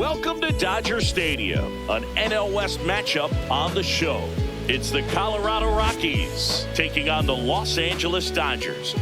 Welcome to Dodger Stadium, an NL West matchup on the show. It's the Colorado Rockies taking on the Los Angeles Dodgers.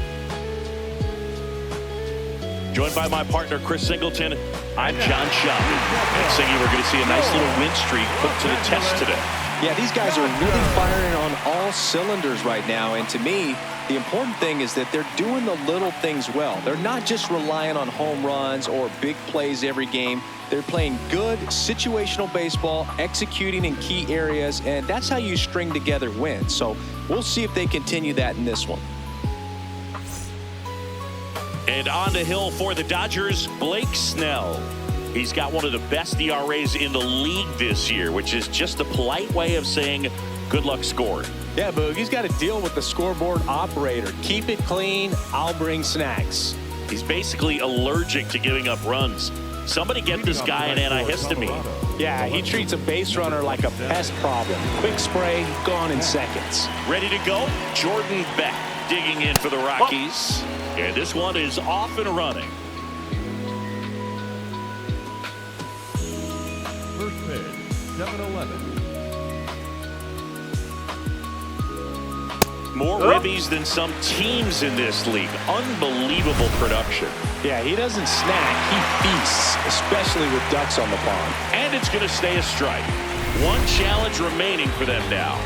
Joined by my partner, Chris Singleton, I'm John Shelby. And Singy, we're going to see a nice little win streak put to the test today. Yeah, these guys are really firing on all cylinders right now. And to me, the important thing is that they're doing the little things well. They're not just relying on home runs or big plays every game. They're playing good situational baseball, executing in key areas, and that's how you string together wins. So we'll see if they continue that in this one. And on the hill for the Dodgers, Blake Snell. He's got one of the best ERAs in the league this year, which is just a polite way of saying good luck scoring. Yeah, Boog, he's got to deal with the scoreboard operator. Keep it clean, I'll bring snacks. He's basically allergic to giving up runs. Somebody get this guy an antihistamine. Yeah, he treats a base runner like a pest problem. Quick spray, gone in seconds. Ready to go? Jordan Beck digging in for the Rockies. And this one is off and running. First pitch, 7-11. More ribbies than some teams in this league. Unbelievable production. Yeah, he doesn't snack, he feasts, especially with ducks on the pond. And it's going to stay a strike. One challenge remaining for them now.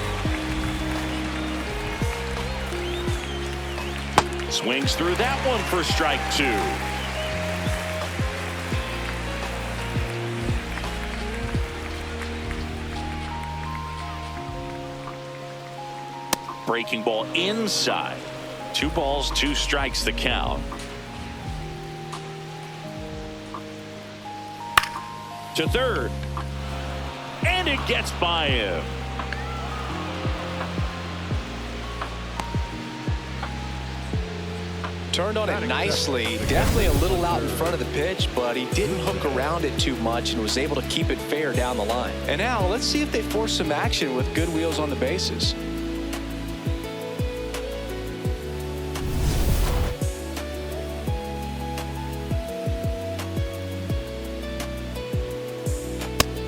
Swings through that one for strike two. Breaking ball inside. 2 balls, 2 strikes the count. To third. And it gets by him. Turned on it nicely. Definitely a little out in front of the pitch, but he didn't hook around it too much and was able to keep it fair down the line. And now let's see if they force some action with good wheels on the bases.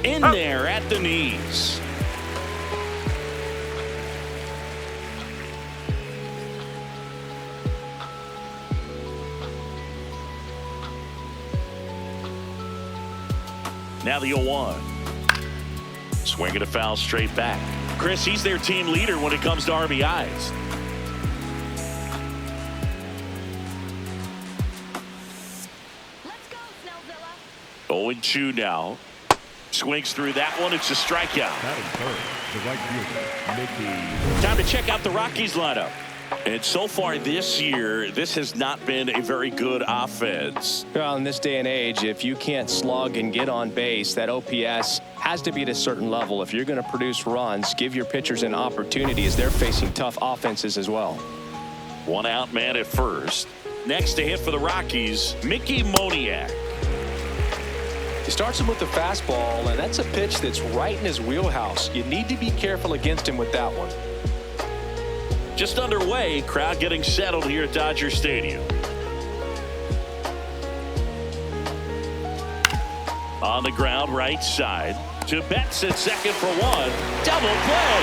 In there at the knees. Now the 0-1. Swinging a foul straight back. Chris, he's their team leader when it comes to RBIs. Let's go, Snellzilla. 0-2 now. Swings through that one. It's a strikeout. The right fielder, Time to check out the Rockies lineup. And so far this year, this has not been a very good offense. Well, in this day and age, if you can't slug and get on base, that OPS has to be at a certain level. If you're going to produce runs, give your pitchers an opportunity as they're facing tough offenses as well. 1 out man at first. Next to hit for the Rockies, Mickey Moniak. He starts him with the fastball, and that's a pitch that's right in his wheelhouse. You need to be careful against him with that one. Just underway, crowd getting settled here at Dodger Stadium. On the ground, right side. To Betts at second for 1. Double play.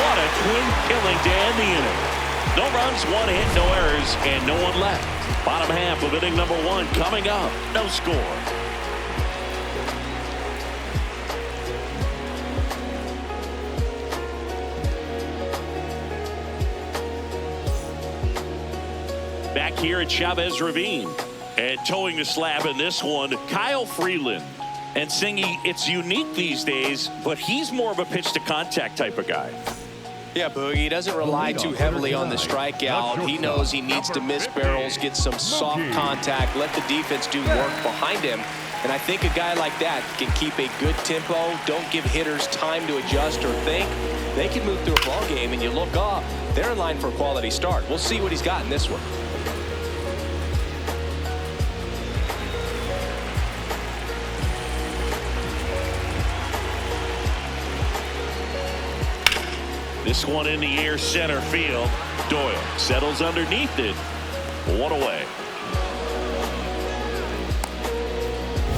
What a twin killing to end the inning. No runs, 1 hit, no errors, and no one left. Bottom half of inning number 1 coming up. No score. Back here at Chavez Ravine. And towing the slab in this one, Kyle Freeland. And Singy, it's unique these days, but he's more of a pitch to contact type of guy. Yeah, Boogie doesn't rely too heavily on the strikeout. He knows he needs to miss barrels, get some soft contact, let the defense do work behind him. And I think a guy like that can keep a good tempo, don't give hitters time to adjust or think. They can move through a ball game, and you look up, they're in line for a quality start. We'll see what he's got in this one. This one in the air, center field. Doyle settles underneath it. 1 away.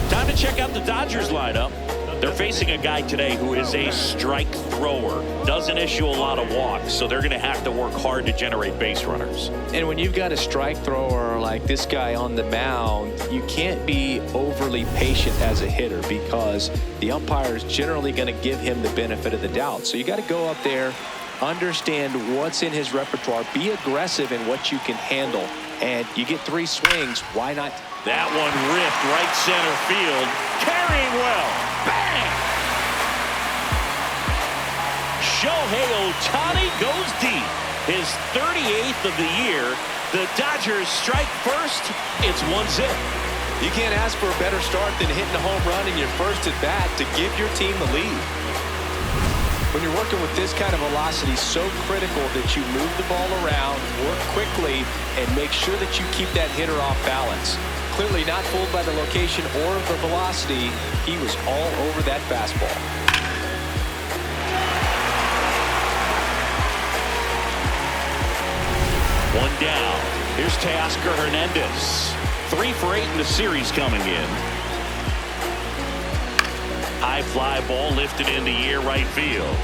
Time to to check out the Dodgers lineup. They're facing a guy today who is a strike thrower. Doesn't issue a lot of walks, so they're going to have to work hard to generate base runners. And when you've got a strike thrower like this guy on the mound, you can't be overly patient as a hitter because the umpire is generally going to give him the benefit of the doubt. So you got to go up there, understand what's in his repertoire, be aggressive in what you can handle, and you get 3 swings. Why not? That one ripped right center field. Carrying well. Bang! Shohei Ohtani goes deep. His 38th of the year. The Dodgers strike first. It's 1-0. You can't ask for a better start than hitting a home run in your first at bat to give your team the lead. When you're working with this kind of velocity, so critical that you move the ball around, work quickly, and make sure that you keep that hitter off balance. Clearly not fooled by the location or the velocity. He was all over that fastball. One down. Here's Teoscar Hernandez. 3 for 8 in the series coming in. High fly ball lifted in the air right field.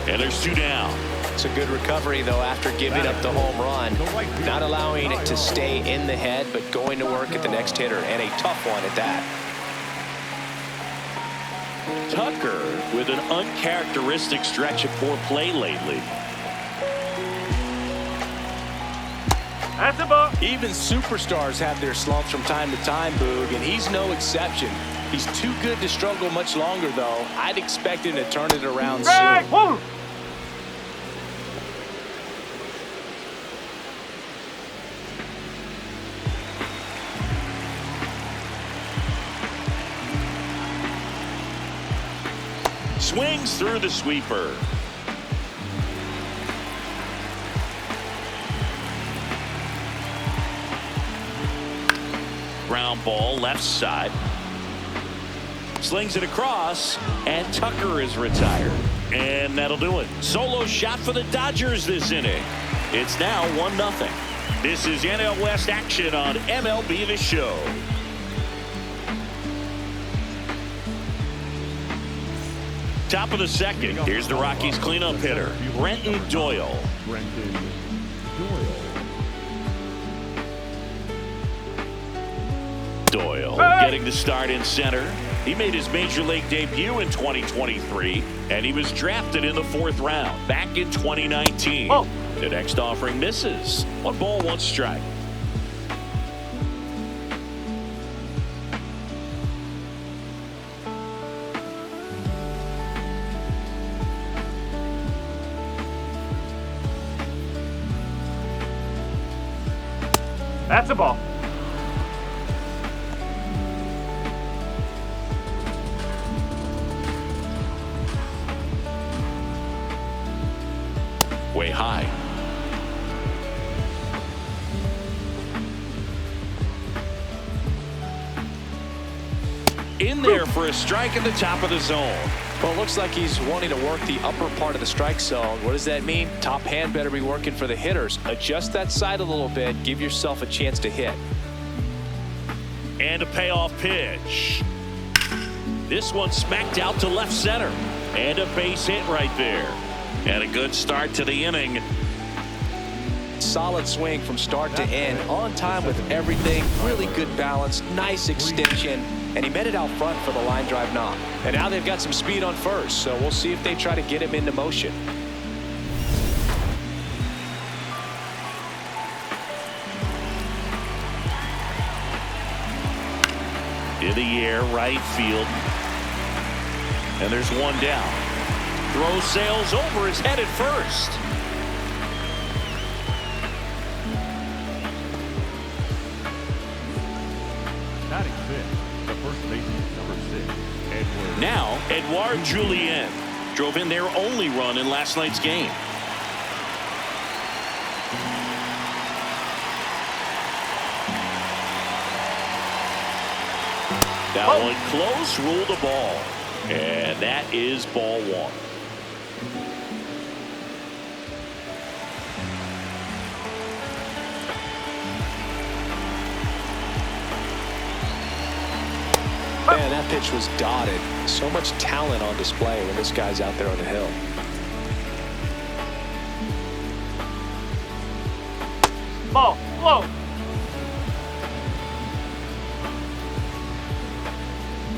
And there's 2 down. It's a good recovery, though, after giving up the home run. Not allowing it to stay in the head, but going to work at the next hitter, and a tough one at that. Tucker with an uncharacteristic stretch of poor play lately. That's a ball. Even superstars have their slumps from time to time, Boog, and he's no exception. He's too good to struggle much longer, though. I'd expect him to turn it around soon. Swings through the sweeper. Ground ball left side. Slings it across, and Tucker is retired. And that'll do it. Solo shot for the Dodgers this inning. It's now 1-0. This is NL West action on MLB The Show. Top of the second. Here's the Rockies cleanup hitter, Brenton Doyle. Brenton Doyle. Doyle getting the start in center. He made his major league debut in 2023, and he was drafted in the 4th round back in 2019. The next offering misses. 1 ball, 1 strike. That's a ball. Way high. In there for a strike at the top of the zone. Well, it looks like he's wanting to work the upper part of the strike zone. What does that mean? Top hand better be working for the hitters. Adjust that side a little bit. Give yourself a chance to hit. And a payoff pitch. This one smacked out to left center. And a base hit right there. And a good start to the inning. Solid swing from start to end. On time with everything. Really good balance. Nice extension. And he met it out front for the line drive knock. And now they've got some speed on first. So we'll see if they try to get him into motion. In the air, right field. And there's 1 down. Throw sails over his head at first. Batting 5th, the first baseman, number 6, Edward. Now, Edouard Julien drove in their only run in last night's game. That one close, ruled the ball. And that is ball 1. Man, that pitch was dotted. So much talent on display when this guy's out there on the hill. Ball, low.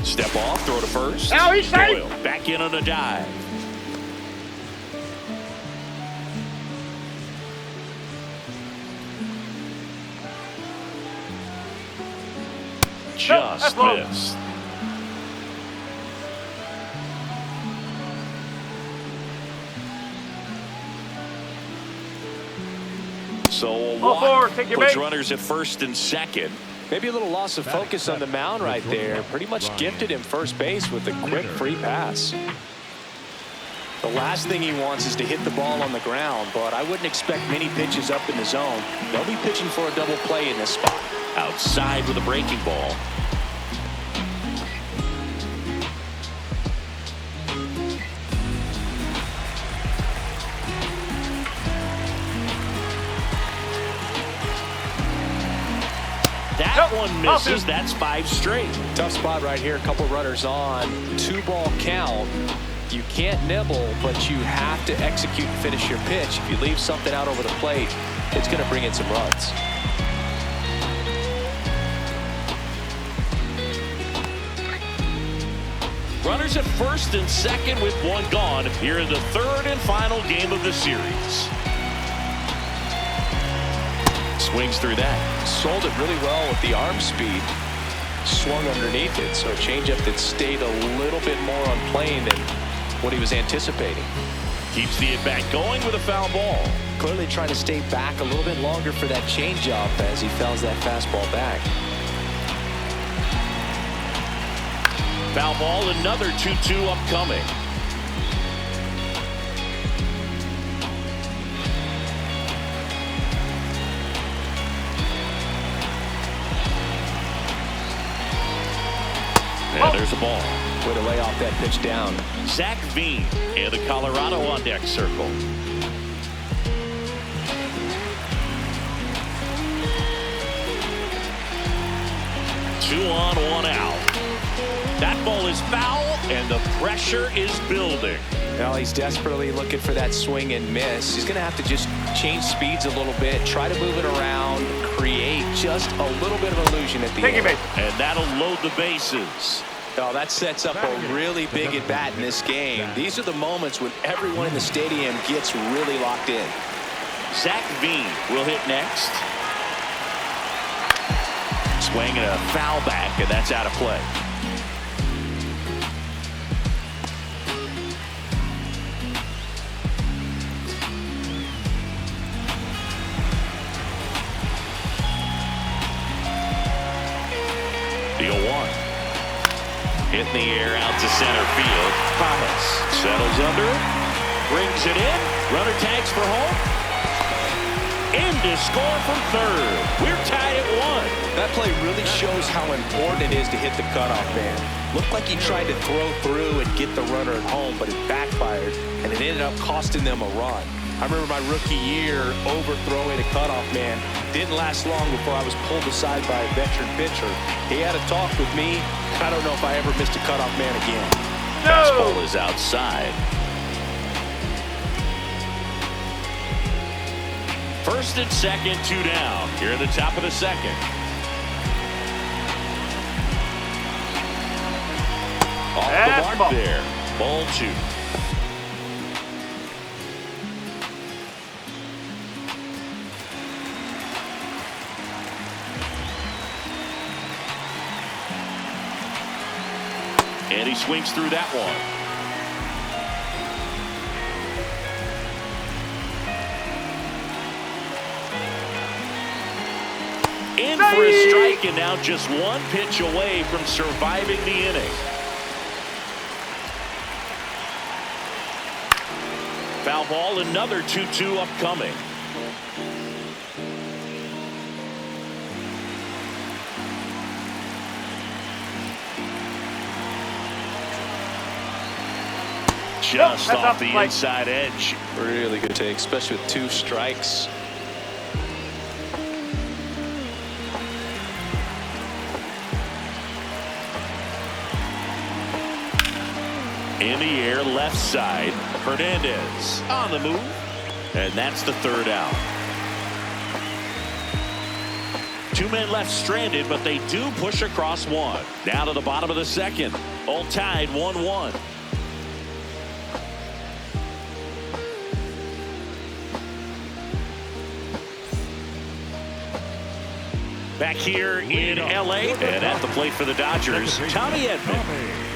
Step off, throw to first. Now he's safe. Doyle back in on a dive. Just missed. So a walk puts runners at first and second. Maybe a little loss of focus on the mound right there. Pretty much gifted him first base with a quick free pass. The last thing he wants is to hit the ball on the ground, but I wouldn't expect many pitches up in the zone. They'll be pitching for a double play in this spot. Outside with a breaking ball. That one misses. That's 5 straight. Tough spot right here. A couple runners on. 2-ball count. You can't nibble, but you have to execute and finish your pitch. If you leave something out over the plate, it's going to bring in some runs. Runners at first and second with 1 gone here in the 3rd and final game of the series. Swings through that. Sold it really well with the arm speed. Swung underneath it, so a changeup that stayed a little bit more on plane than what he was anticipating. Keeps the at-bat going with a foul ball. Clearly trying to stay back a little bit longer for that changeup as he fouls that fastball back. Foul ball, another 2-2 upcoming. And there's a ball. Way to lay off that pitch down. Zach Veen and the Colorado on deck circle. Two on, 1 out. That ball is foul, and the pressure is building. Well, he's desperately looking for that swing and miss. He's going to have to just change speeds a little bit, try to move it around, create just a little bit of illusion at the end. And that'll load the bases. Oh, that sets up a really big at-bat in this game. These are the moments when everyone in the stadium gets really locked in. Zach Veen will hit next. Swing and a foul back, and that's out of play. The 0-1. Hit in the air out to center field. Thomas settles under it, brings it in. Runner tags for home. In to score from third. We're tied at 1. That play really shows how important it is to hit the cutoff man. Looked like he tried to throw through and get the runner at home, but it backfired, and it ended up costing them a run. I remember my rookie year overthrowing a cutoff man. Didn't last long before I was pulled aside by a veteran pitcher. He had a talk with me. I don't know if I ever missed a cutoff man again. Fastball is outside. First and second, 2 down. Here at the top of the second. Off the mark there. Ball 2. And he swings through that one. In for a strike, and now just 1 pitch away from surviving the inning. Foul ball, another 2-2 upcoming. Just off the inside edge. Really good take, especially with 2 strikes. In the air, left side. Hernandez on the move. And that's the third out. Two men left stranded, but they do push across one. Down to the bottom of the second. All tied 1-1. Back here in L.A. and at the plate for the Dodgers, Tommy Edman.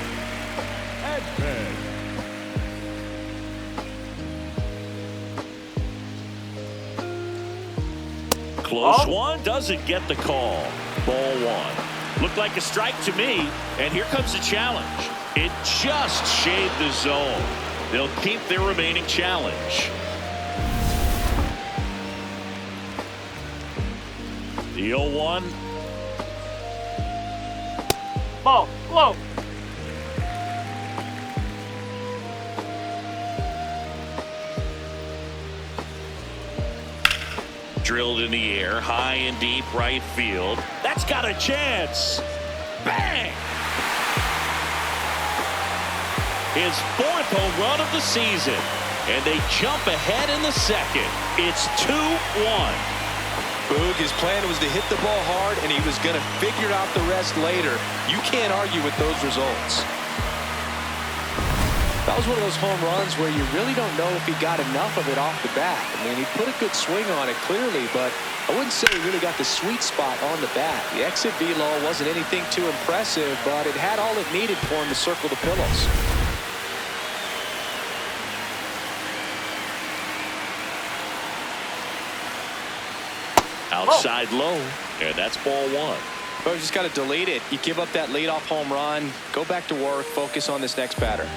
Close one, doesn't get the call. Ball one. Looked like a strike to me, and here comes the challenge. It just shaved the zone. They'll keep their remaining challenge. The 0-1. Ball, low. Drilled in the air, high and deep right field. That's got a chance. Bang! His fourth home run of the season. And they jump ahead in the second. It's 2-1. Boog, his plan was to hit the ball hard, and he was going to figure out the rest later. You can't argue with those results. That was one of those home runs where you really don't know if he got enough of it off the bat. I mean, he put a good swing on it clearly, but I wouldn't say he really got the sweet spot on the bat. The exit velo wasn't anything too impressive, but it had all it needed for him to circle the pillows. Outside low, and that's ball one. But you just got to delete it. You give up that leadoff home run, go back to work, focus on this next batter.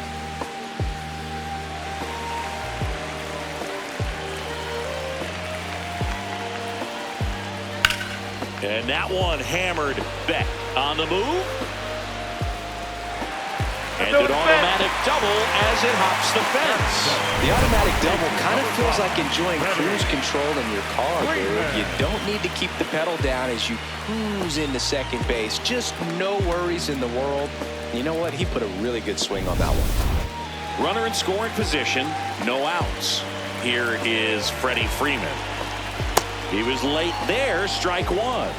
And that one hammered back on the move. And an automatic double as it hops the fence. The automatic double kind of feels like enjoying cruise control in your car, dude. You don't need to keep the pedal down as you cruise into second base. Just no worries in the world. You know what? He put a really good swing on that one. Runner in scoring position, no outs. Here is Freddie Freeman. He was late there, strike one.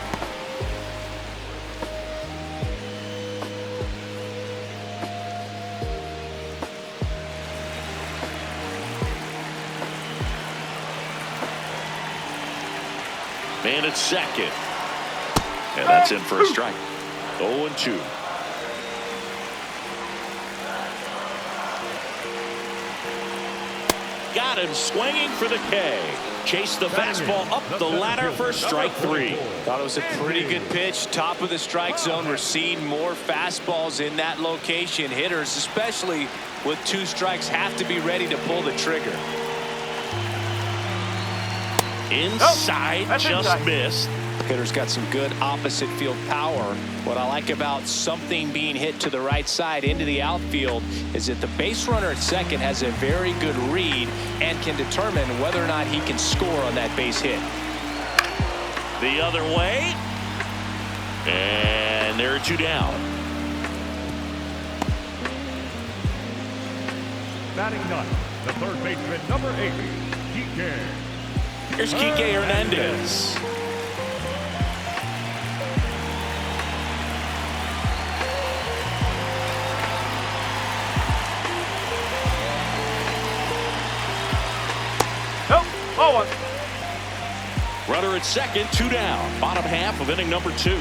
Man at second. And that's in for a strike. 0-2. Got him swinging for the K. Chased the fastball up the ladder for strike three. Thought it was a pretty good pitch. Top of the strike zone. We're seeing more fastballs in that location. Hitters, especially with two strikes, have to be ready to pull the trigger. Inside, just missed. Hitter's got some good opposite field power. What I like about something being hit to the right side into the outfield is that the base runner at second has a very good read and can determine whether or not he can score on that base hit. The other way. And there are two down. Batting ninth, the third baseman, number 80, Kike. Here's Kike Hernandez. Nope, ball one. Runner at second, two down. Bottom half of inning number 2.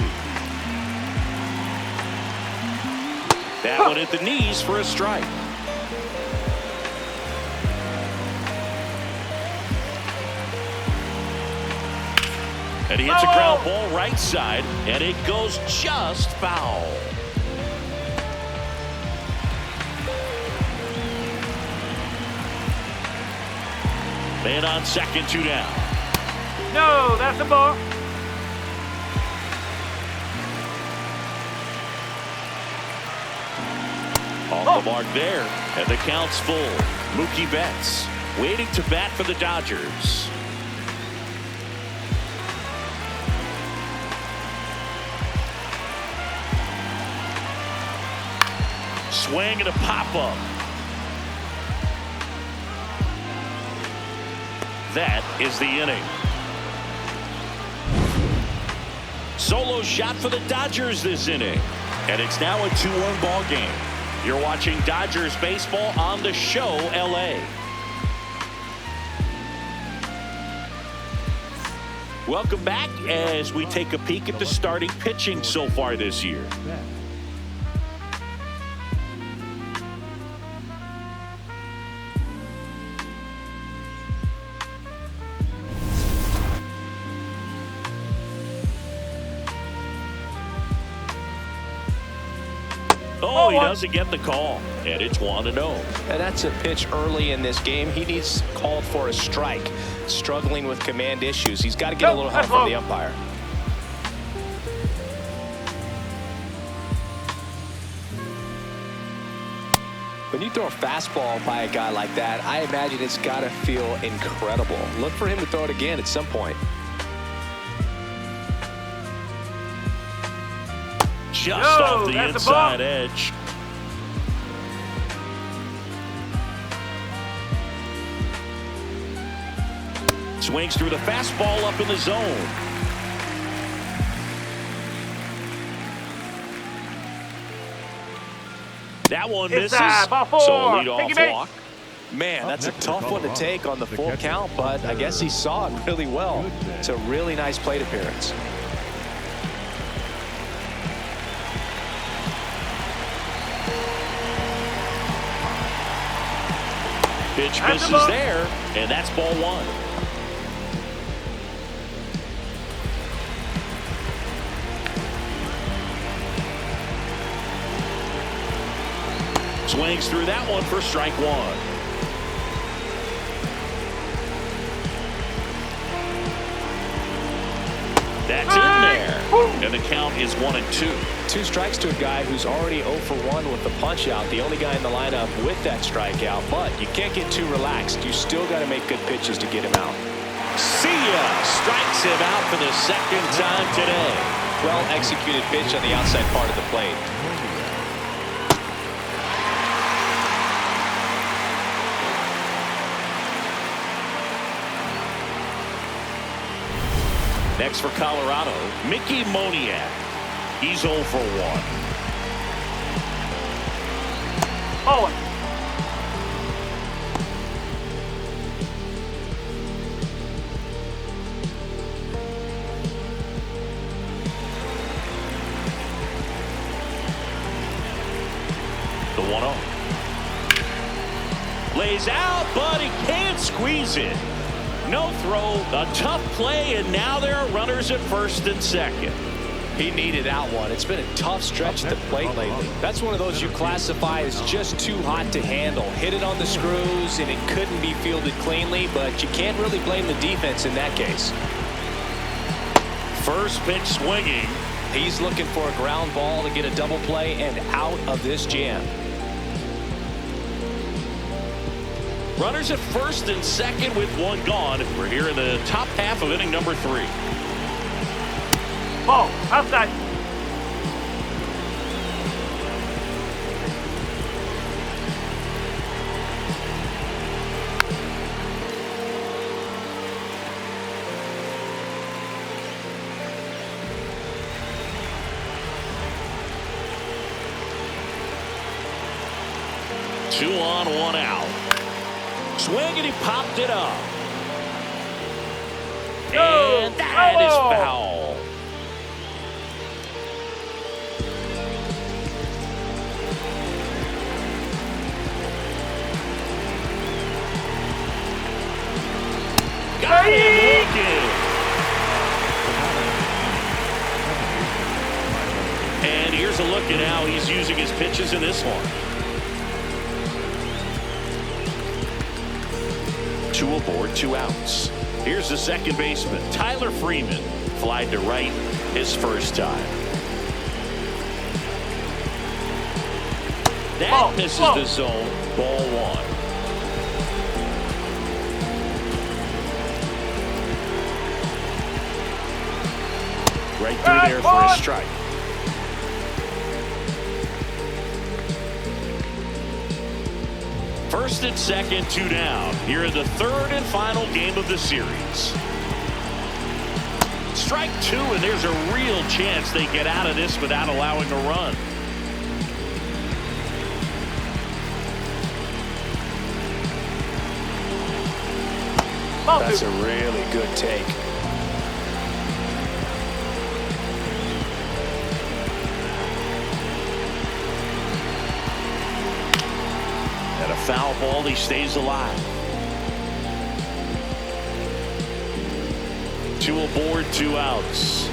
That one at the knees for a strike. And he hits a ground ball right side, and it goes just foul. Man on second, two down. No, that's a ball. Off the mark there, and the count's full. Mookie Betts waiting to bat for the Dodgers. Swing and a pop-up. That is the inning. Solo shot for the Dodgers this inning. And it's now a 2-1 ball game. You're watching Dodgers baseball on the show LA. Welcome back as we take a peek at the starting pitching so far this year. Oh, he doesn't get the call, and it's 1-0. And that's a pitch early in this game. He needs called for a strike. Struggling with command issues. He's got to get a little help from the umpire. When you throw a fastball by a guy like that, I imagine it's got to feel incredible. Look for him to throw it again at some point. Just off the inside edge. Swings through the fastball up in the zone. That one misses. So lead off walk. Man, that's a tough one to take on the full count, but I guess he saw it really well. It's a really nice plate appearance. Pitch misses there, and that's ball 1. Swings through that one for strike 1. That's in there, and the count is 1-2. 2 strikes to a guy who's already 0 for 1 with the punch out, the only guy in the lineup with that strikeout, but you can't get too relaxed. You still got to make good pitches to get him out. See ya! Strikes him out for the second time today. Well executed pitch on the outside part of the plate. Next for Colorado, Mickey Moniak. He's 0 for 1. Owen. The 1-0. Lays out, but he can't squeeze it. No throw, a tough play, and now there are runners at first and second. He needed that one. It's been a tough stretch at the plate lately. That's one of those you classify as just too hot to handle. Hit it on the screws, and it couldn't be fielded cleanly, but you can't really blame the defense in that case. First pitch swinging. He's looking for a ground ball to get a double play and out of this jam. Runners at first and second with 1 gone. We're here in the top half of inning number 3. Ball, outside. Two on, 1 out. Swing, and he popped it up. And that is foul. Got him looking. And here's a look at how he's using his pitches in this one. 2 aboard, 2 outs. Here's the second baseman, Tyler Freeman. Flied to right his first time. That misses the zone. Ball 1. Right through there for a strike. First and second, 2 down. Here in the third and final game of the series. Strike 2, and there's a real chance they get out of this without allowing a run. That's a really good take. And a foul ball, he stays alive. 2 aboard, 2 outs.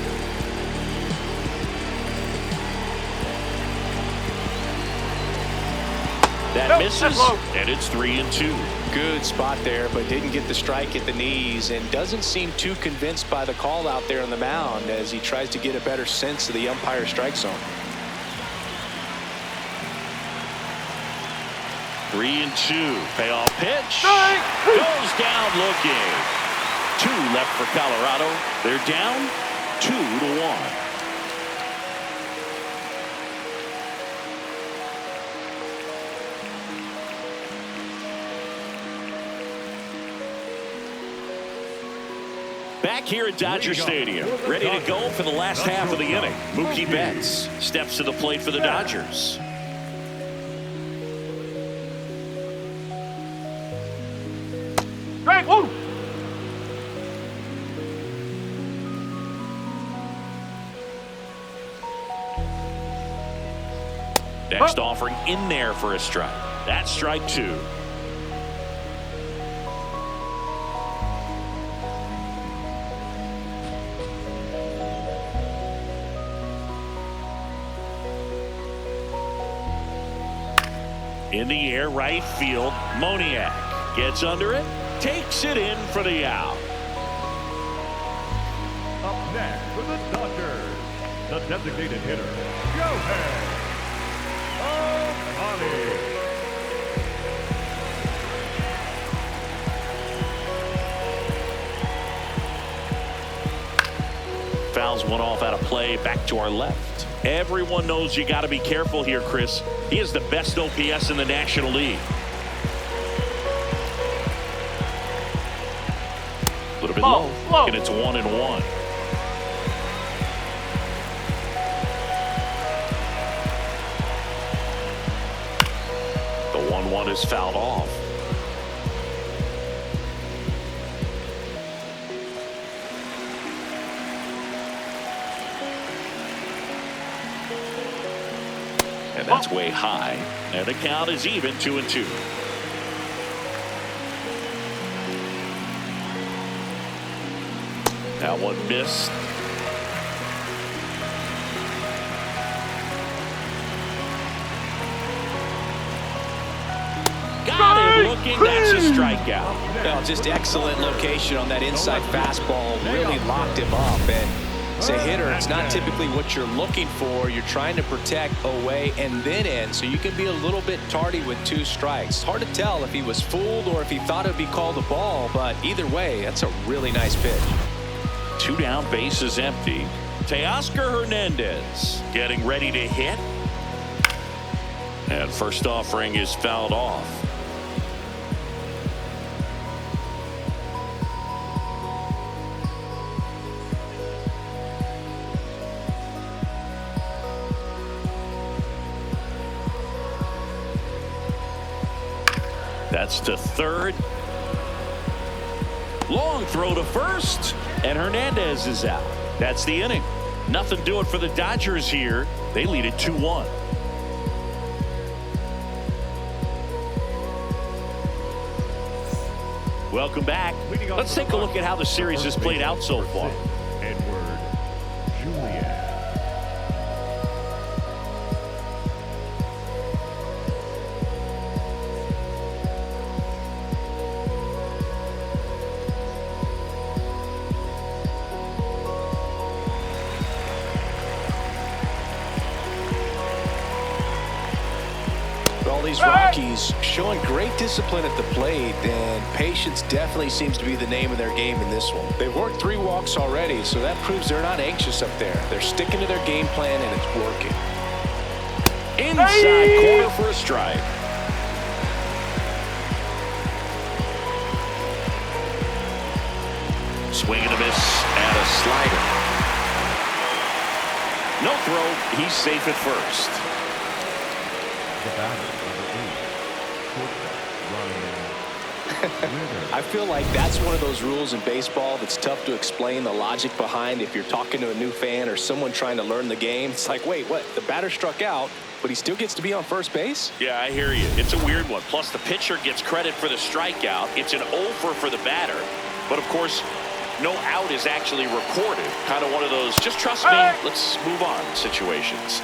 That misses, and it's 3-2. Good spot there, but didn't get the strike at the knees and doesn't seem too convinced by the call out there on the mound as he tries to get a better sense of the umpire's strike zone. 3-2. Payoff pitch. Goes down looking. 2 left for Colorado. They're down 2-1. Back here at Dodger Stadium, ready to go for the last half of the inning. Mookie Betts steps to the plate for the Dodgers. Strike 1. Next offering in there for a strike. That's strike 2. In the air, right field. Moniak gets under it, takes it in for the out. Up next for the Dodgers, the designated hitter, Shohei Ohtani. Fouls one off out of play, back to our left. Everyone knows you got to be careful here, Chris. He is the best OPS in the National League. A little bit low, and it's 1-1. The 1-1 is fouled off. And that's way high. And the count is even, 2-2. That one missed. Got him looking. That's a strikeout. Well, just excellent location on that inside fastball. Really locked him up. And as a hitter, it's not typically what you're looking for. You're trying to protect away and then in, so you can be a little bit tardy with 2 strikes. Hard to tell if he was fooled or if he thought it would be called a ball, but either way, that's a really nice pitch. 2 down, base is empty. Teoscar Hernandez getting ready to hit. And first offering is fouled off. That's to third. Long throw to first, and Hernandez is out. That's the inning. Nothing doing for the Dodgers here. They lead it 2-1. Welcome back. Let's take a look at how the series has played out so far. Edward Julian. Well, these Rockies showing great discipline at the plate, and patience definitely seems to be the name of their game in this one. They've worked 3 walks already, so that proves they're not anxious up there. They're sticking to their game plan, and it's working. Inside corner for a strike. Swing and a miss and a slider. No throw. He's safe at first. The batter, number 8, quarterback, Ryan. I feel like that's one of those rules in baseball that's tough to explain the logic behind if you're talking to a new fan or someone trying to learn the game. It's like, wait, what? The batter struck out, but he still gets to be on first base? Yeah, I hear you. It's a weird one. Plus, the pitcher gets credit for the strikeout. It's an over for the batter. But, of course, no out is actually recorded. Kind of one of those, just trust me, let's move on situations.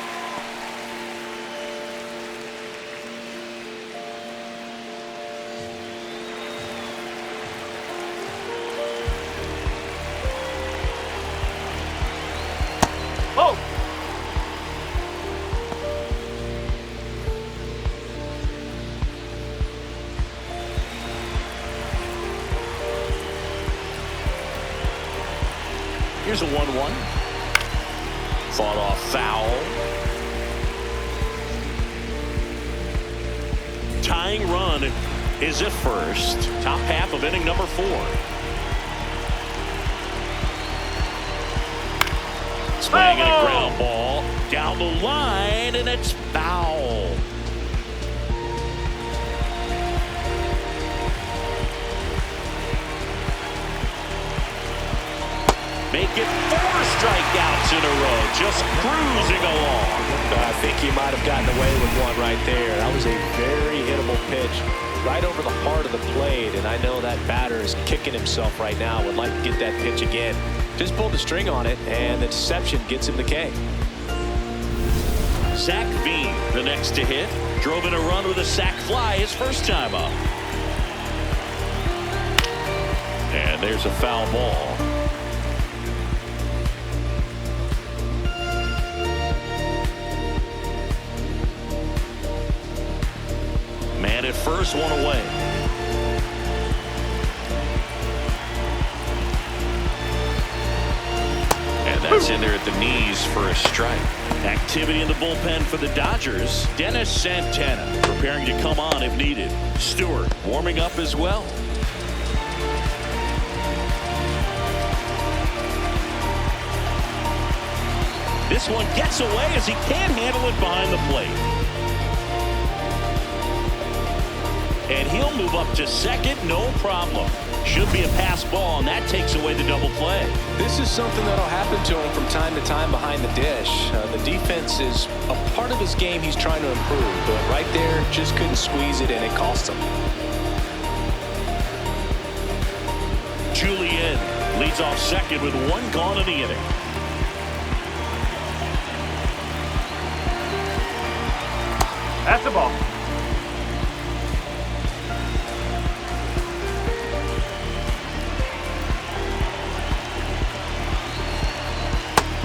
Oh! Here's a 1-1. Fought off foul. Tying run is at first. Top half of inning number 4. Swing and a ground ball down the line, and it's foul. Make it 4 strikeouts in a row, just cruising along. I think he might have gotten away with one right there. That was a very hittable pitch right over the heart of the plate, and I know that batter is kicking himself right now. Would like to get that pitch again. Just pulled the string on it, and the deception gets him the K. Zach Veen, the next to hit, drove in a run with a sac fly his first time up. And there's a foul ball. Man at first, one away. And that's in there at the knees for a strike. Activity in the bullpen for the Dodgers. Dennis Santana preparing to come on if needed. Stewart warming up as well. This one gets away as he can't handle it behind the plate. And he'll move up to second, no problem. Should be a pass ball, and that takes away the double play. This is something that'll happen to him from time to time behind the dish. The defense is a part of his game he's trying to improve, but right there, just couldn't squeeze it, and it cost him. Julian leads off second with 1 gone in the inning. That's the ball.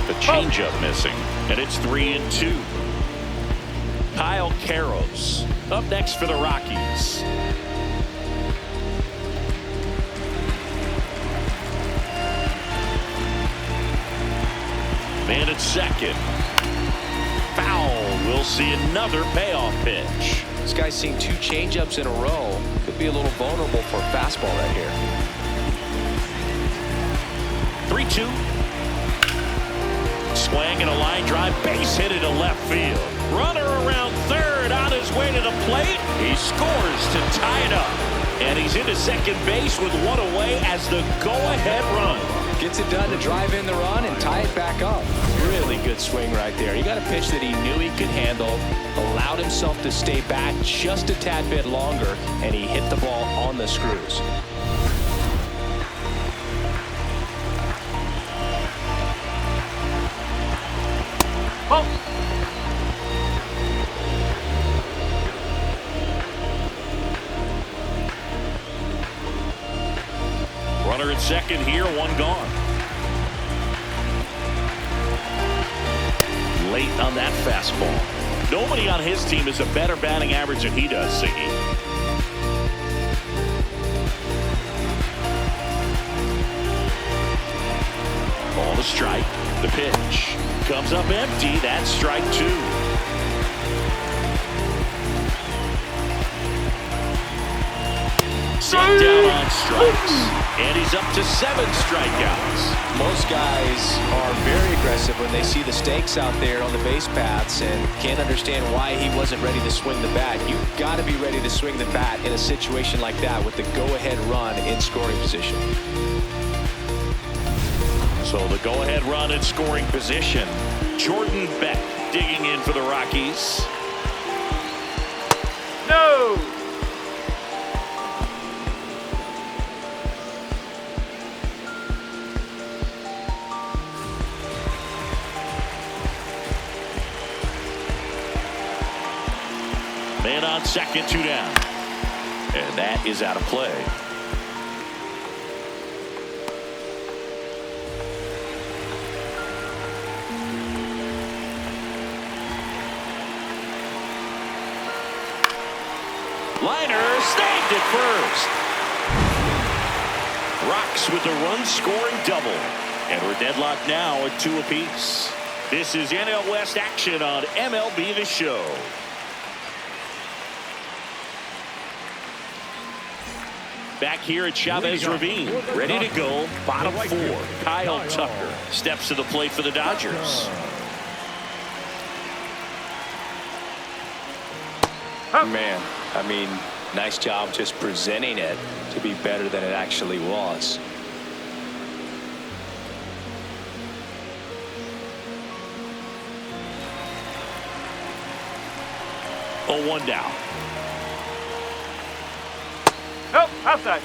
The changeup missing, and it's 3-2. Kyle Caros up next for the Rockies. Man at second. Foul. We'll see another payoff pitch. This guy's seen 2 changeups in a row. Could be a little vulnerable for a fastball right here. 3-2. Swing and a line drive, base hit into left field. Runner around third, on his way to the plate. He scores to tie it up. And he's into second base with 1 away as the go-ahead run. Gets it done to drive in the run and tie it back up. Really good swing right there. He got a pitch that he knew he could handle, allowed himself to stay back just a tad bit longer, and he hit the ball on the screws. Oh! Runner at second here, 1 gone. Late on that fastball. Nobody on his team has a better batting average than he does, Siggy. Ball to strike. The pitch comes up empty. That's strike 2. set down on strikes. And he's up to 7 strikeouts. Most guys are very aggressive when they see the stakes out there on the base paths and can't understand why he wasn't ready to swing the bat. You've got to be ready to swing the bat in a situation like that with the go-ahead run in scoring position. So the go-ahead run in scoring position. Jordan Beck digging in for the Rockies. No. Man on second, 2 down. And that is out of play. Liner snagged at first. Rocks with the run-scoring double. And we're deadlocked now at 2 apiece. This is NL West action on MLB The Show. Back here at Chavez Ravine, ready to go, bottom 4. Kyle Tucker steps to the plate for the Dodgers. Man, I mean, nice job just presenting it to be better than it actually was. Oh, 1 down. Nope, outside.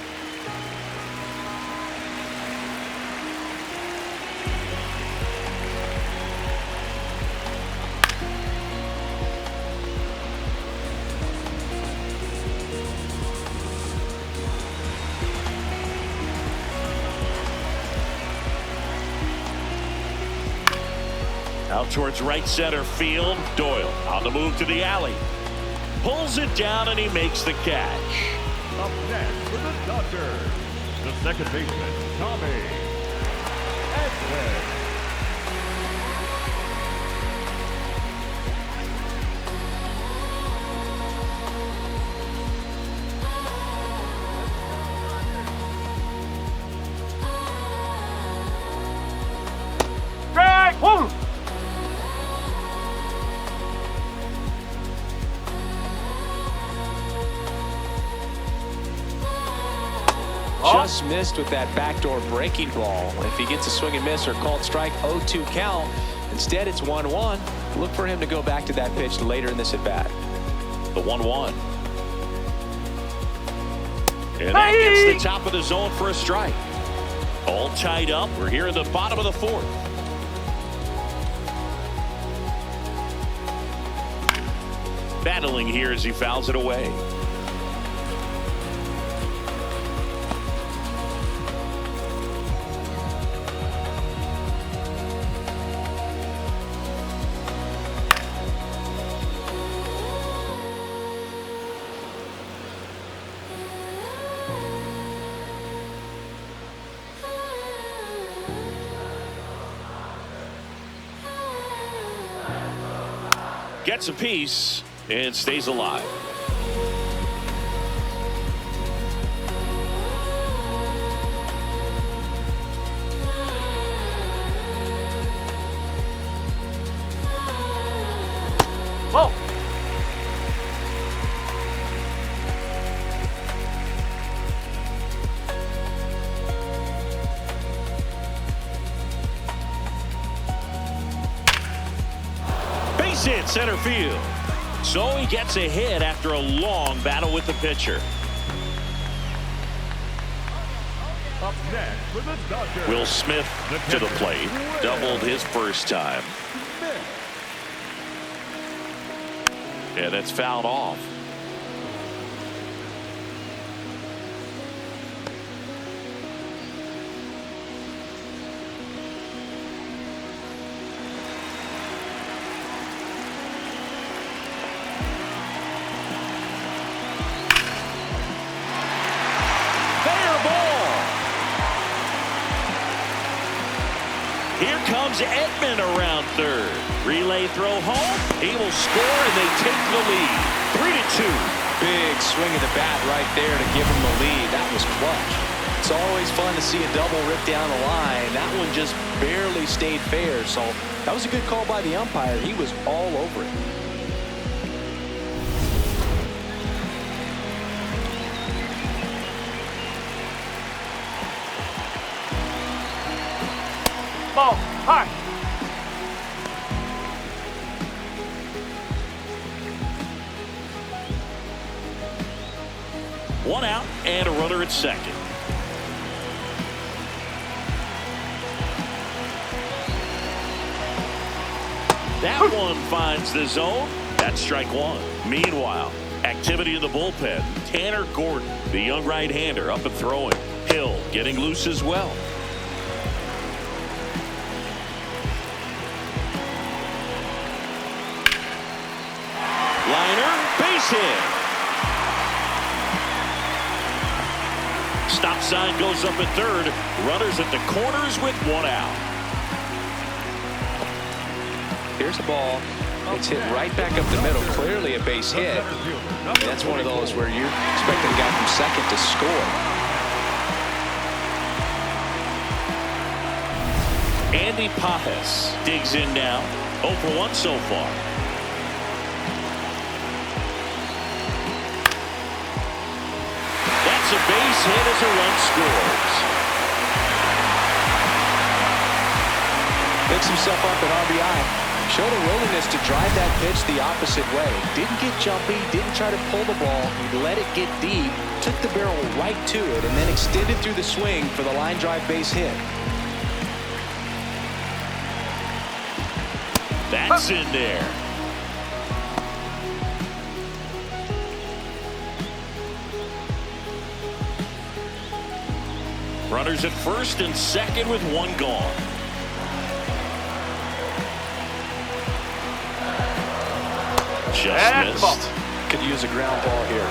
Out towards right center field. Doyle on the move to the alley. Pulls it down and he makes the catch. Up next for the Dodgers, the second baseman, Tommy Edman. Strike! Woo! Just missed with that backdoor breaking ball. If he gets a swing and miss or called strike, 0-2 count. Instead, it's 1-1. Look for him to go back to that pitch later in this at bat. The 1-1. And that gets the top of the zone for a strike. All tied up. We're here in the bottom of the 4th. Battling here as he fouls it away. Gets a piece and stays alive. Whoa! Base hit center field. So he gets a hit after a long battle with the pitcher. Up next for the Dodgers, Will Smith to the plate. Doubled his first time. Yeah, that's fouled off. Here comes Edman around third. Relay throw home. He will score, and they take the lead. 3-2. Big swing of the bat right there to give him the lead. That was clutch. It's always fun to see a double rip down the line. That one just barely stayed fair. So that was a good call by the umpire. He was all over it. Ball. High. One out and a runner at second. That one finds the zone. That's strike one. Meanwhile, activity in the bullpen. Tanner Gordon, the young right-hander, up and throwing. Hill getting loose as well. Liner, base hit. Stop sign goes up at third. Runners at the corners with one out. Here's the ball. It's hit right back up the middle. Clearly a base hit. That's one of those where you're expecting a guy from second to score. Andy Pajes digs in now. 0 for 1 so far. That's a base hit as a run scores. Picks himself up at RBI. Showed a willingness to drive that pitch the opposite way. Didn't get jumpy, didn't try to pull the ball. He let it get deep, took the barrel right to it, and then extended through the swing for the line drive base hit. That's in there. Runners at first and second with one gone. Just missed. Could use a ground ball here.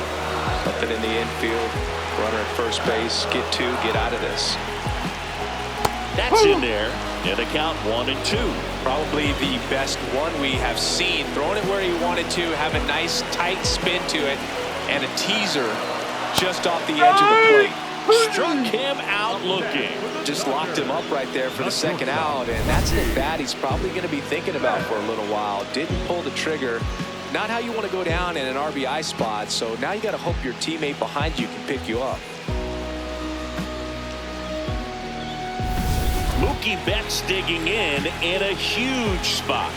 Something in the infield. Runner at first base. Get two. Get out of this. That's in there. And the count 1-2. Probably the best one we have seen. Throwing it where he wanted to. Have a nice tight spin to it. And a teaser just off the edge of the plate. Struck him out looking. Just locked him up right there for the second out. And that's an at-bat he's probably going to be thinking about for a little while. Didn't pull the trigger. Not how you want to go down in an RBI spot, so now you got to hope your teammate behind you can pick you up. Mookie Betts digging in a huge spot.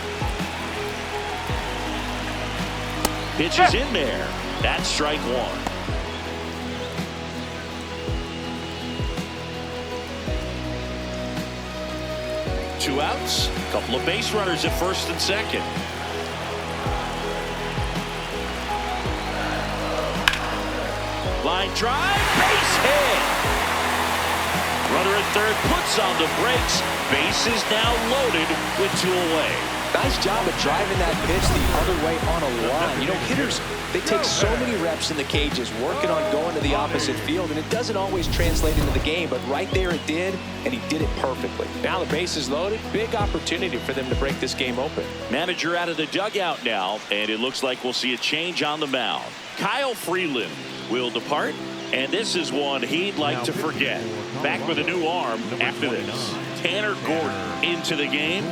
Pitch is in there. That's strike one. Two outs, a couple of base runners at first and second. Line drive, base hit. Runner at third puts on the brakes. Base is now loaded with two away. Nice job of driving that pitch the other way on a line. You know, hitters, they take so many reps in the cages working on going to the opposite field, and it doesn't always translate into the game, but right there it did, and he did it perfectly. Now the base is loaded. Big opportunity for them to break this game open. Manager out of the dugout now, and it looks like we'll see a change on the mound. Kyle Freeland will depart, and this is one he'd like to forget. Back with a new arm after this. Tanner Gordon into the game.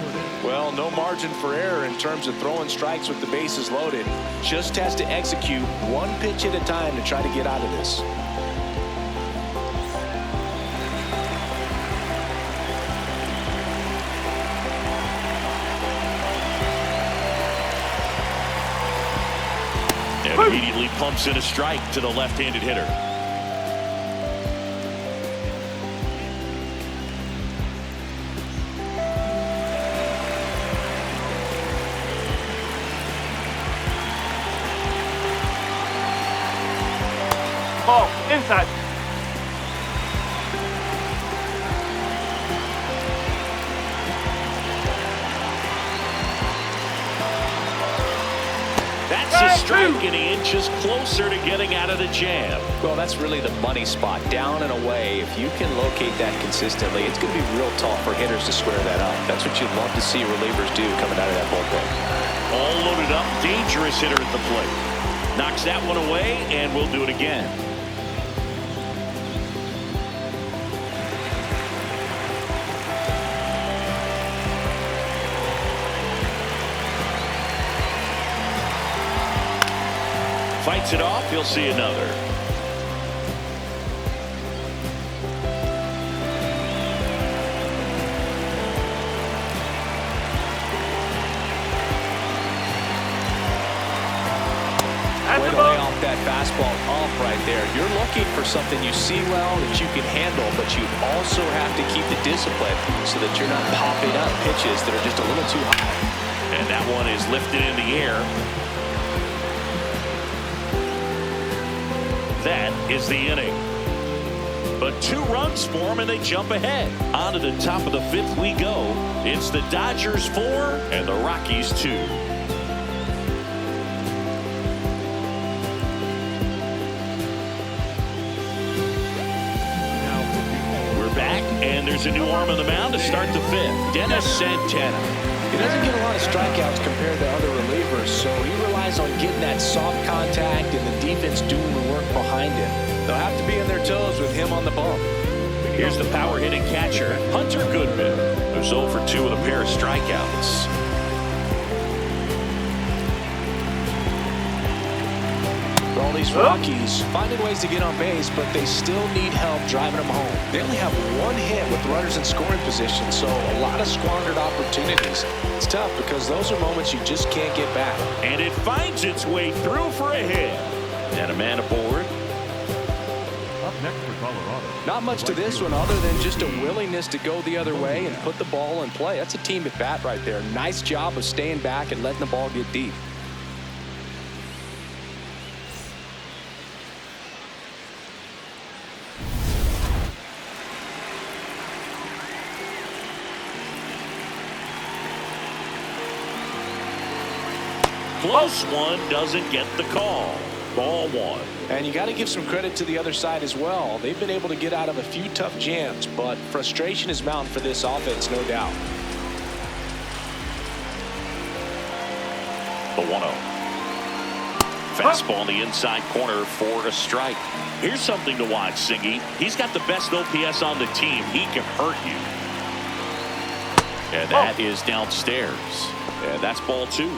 Well, no margin for error in terms of throwing strikes with the bases loaded. Just has to execute one pitch at a time to try to get out of this. And immediately pumps in a strike to the left-handed hitter. Ball. Inside. That's a strike, and he inches closer to getting out of the jam. Well, that's really the money spot, down and away. If you can locate that consistently, it's going to be real tough for hitters to square that up. That's what you'd love to see relievers do coming out of that bullpen. All loaded up, dangerous hitter at the plate. Knocks that one away, and we'll do it again. Fights it off. He'll see another. Way to lay off that fastball off right there. You're looking for something you see well that you can handle, but you also have to keep the discipline so that you're not popping up pitches that are just a little too high. And that one is lifted in the air. That is the inning. But 2 runs for them, and they jump ahead. On to the top of the 5th we go. It's the Dodgers 4 and the Rockies 2. And there's a new arm on the mound to start the 5th. Dennis Santana. He doesn't get a lot of strikeouts compared to other relievers, so he relies on getting that soft contact and the defense doing the work behind him. They'll have to be on their toes with him on the bump. Here's the power hitting catcher, Hunter Goodman, who's 0 for 2 with a pair of strikeouts. All these Rockies finding ways to get on base, but they still need help driving them home. They only have 1 hit with runners in scoring position, so a lot of squandered opportunities. It's tough because those are moments you just can't get back. And it finds its way through for a hit. And a man aboard. Up next for Colorado. Not much to this one other than just a willingness to go the other way and put the ball in play. That's a team at bat right there. Nice job of staying back and letting the ball get deep. Close one, doesn't get the call. Ball 1. And you got to give some credit to the other side as well. They've been able to get out of a few tough jams, but frustration is mounting for this offense, no doubt. The 1-0. Fastball in the inside corner for a strike. Here's something to watch, Singy. He's got the best OPS on the team. He can hurt you. And that is downstairs. And that's ball 2.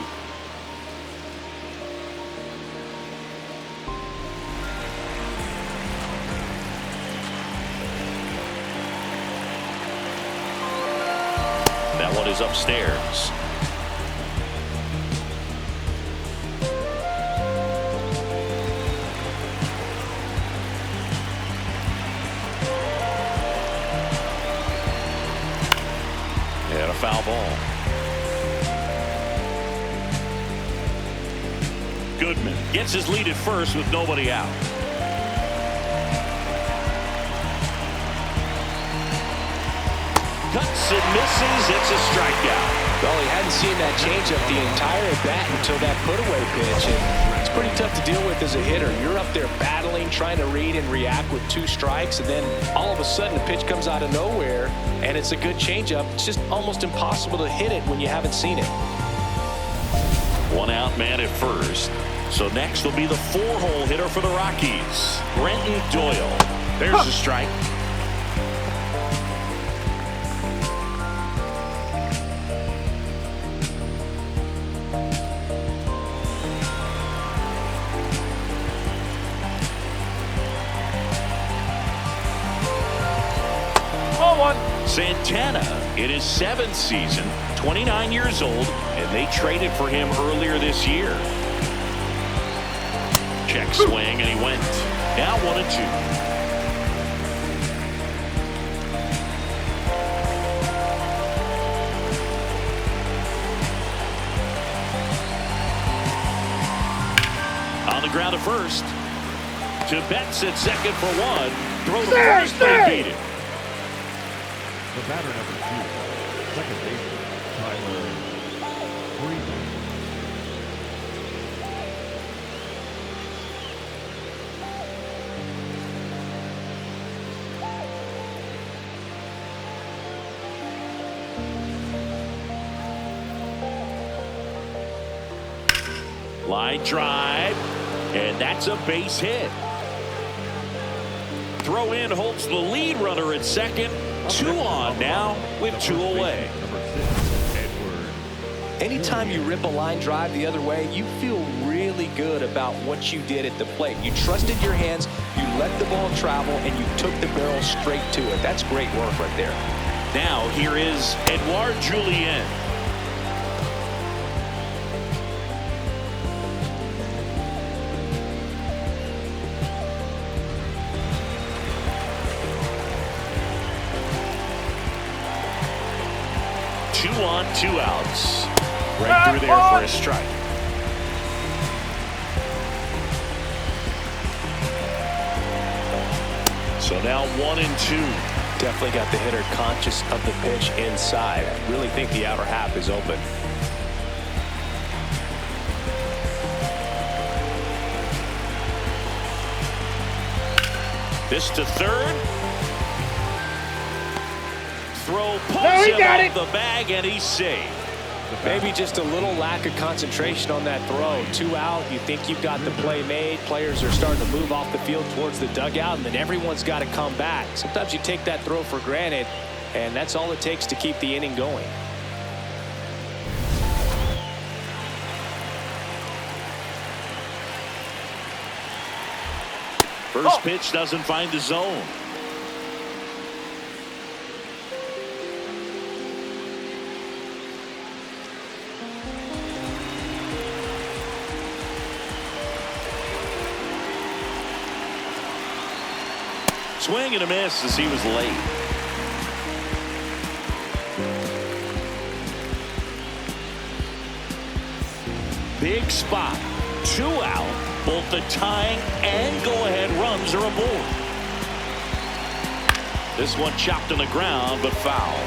That one is upstairs. And a foul ball. Goodman gets his lead at first with nobody out. Cuts and misses. It's a strikeout. Well, he hadn't seen that changeup the entire at bat until that put-away pitch. And it's pretty tough to deal with as a hitter. You're up there battling, trying to read and react with 2 strikes, and then all of a sudden a pitch comes out of nowhere, and it's a good changeup. It's just almost impossible to hit it when you haven't seen it. 1 out man at first. So next will be the 4-hole hitter for the Rockies, Brenton Doyle. There's the strike. Santana in his 7th season, 29 years old, and they traded for him earlier this year. Check swing, and he went. Now 1-2. On the ground at first. To Betts at second for 1. Throw to first, they beat it. The batter number 2, second baseman, Tyler Freeman. Line drive. And that's a base hit. Throw in holds the lead runner at second. 2 on now with 2 away. Anytime you rip a line drive the other way, you feel really good about what you did at the plate. You trusted your hands, you let the ball travel, and you took the barrel straight to it. That's great work right there. Now here is Edouard Julien. Two on, 2 outs. Right through there for a strike. So now 1 and 2. Definitely got the hitter conscious of the pitch inside. I really think the outer half is open. This to third. Throw pulls him off the bag, and he's safe. Maybe just a little lack of concentration on that throw. 2 out, you think you've got the play made. Players are starting to move off the field towards the dugout, and then everyone's got to come back. Sometimes you take that throw for granted, and that's all it takes to keep the inning going. First pitch doesn't find the zone. Swing and a miss as he was late. Big spot. 2 out. Both the tying and go-ahead runs are aboard. This one chopped on the ground, but foul.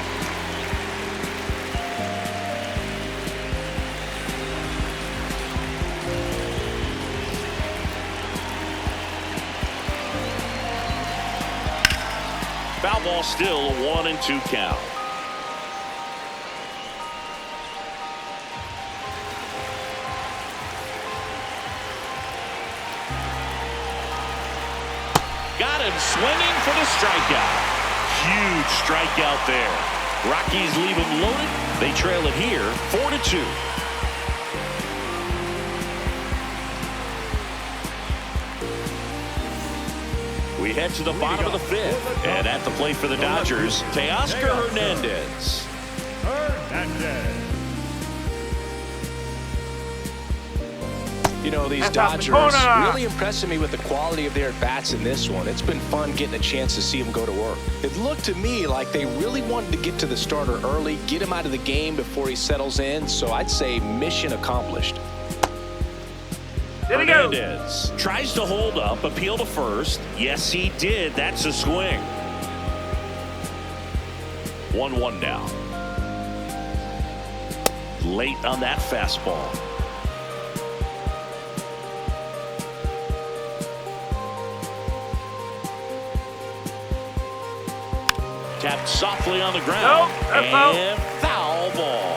Foul ball still, a 1 and 2 count. Got him swinging for the strikeout. Huge strikeout there. Rockies leave him loaded. They trail it here 4-2. We head to the bottom of the 5th, and at the plate for the Dodgers, Teoscar Hernandez. You know, these Dodgers really impressing me with the quality of their at-bats in this one. It's been fun getting a chance to see them go to work. It looked to me like they really wanted to get to the starter early, get him out of the game before he settles in, so I'd say mission accomplished. Hernandez tries to hold up, appeal to first. Yes, he did. That's a swing. 1-1 now. Late on that fastball. Tapped softly on the ground. And foul ball.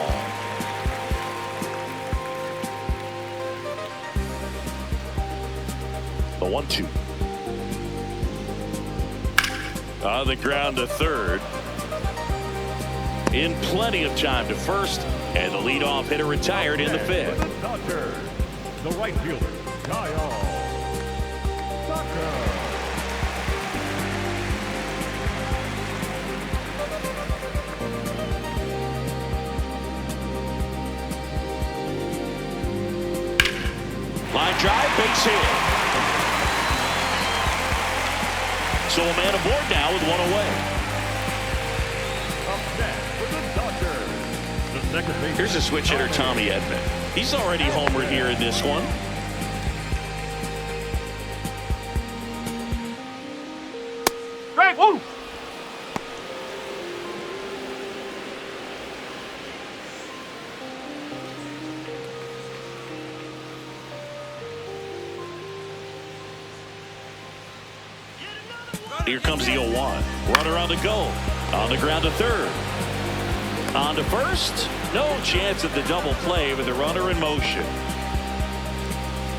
The 1-2. On the ground to third. In plenty of time to first. And the leadoff hitter retired in the 5th. Dodgers, the right fielder, Kyle. Line drive, base hit. So a man aboard now with 1 away. Up next for the Dodgers, the second baseman. Here's a switch hitter, Tommy Edman. He's already homered here in this one. Strike, woo! Here comes the 0-1. Runner on the go. On the ground to third. On to first. No chance at the double play with the runner in motion.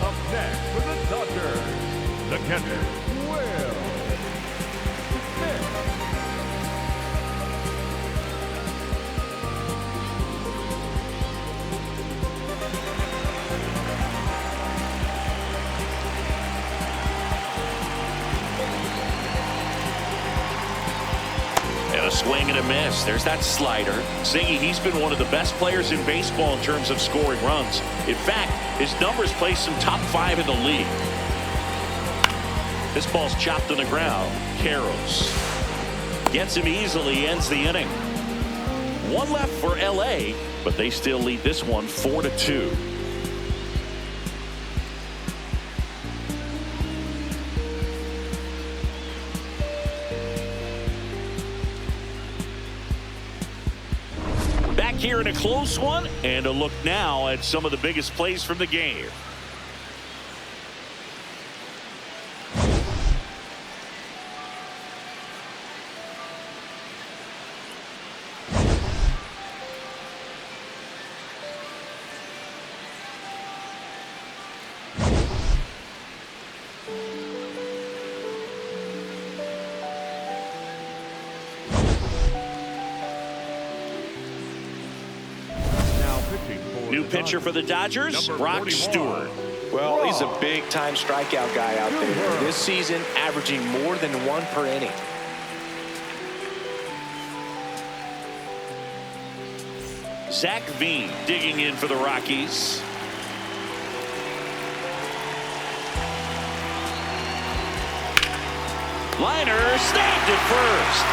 Up next for the Dodgers, the catcher, Will Smith. And a swing and a miss. There's that slider. Zingy, he's been one of the best players in baseball in terms of scoring runs. In fact, his numbers place him top 5 in the league. This ball's chopped on the ground. Carroll gets him easily, ends the inning. One left for LA, but they still lead this one 4-2. Back here in a close one, and a look now at some of the biggest plays from the game. New pitcher for the Dodgers, Rock Stewart. Well, he's a big-time strikeout guy out there. This season, averaging more than 1 per inning. Zach Veen digging in for the Rockies. Liner snagged at first.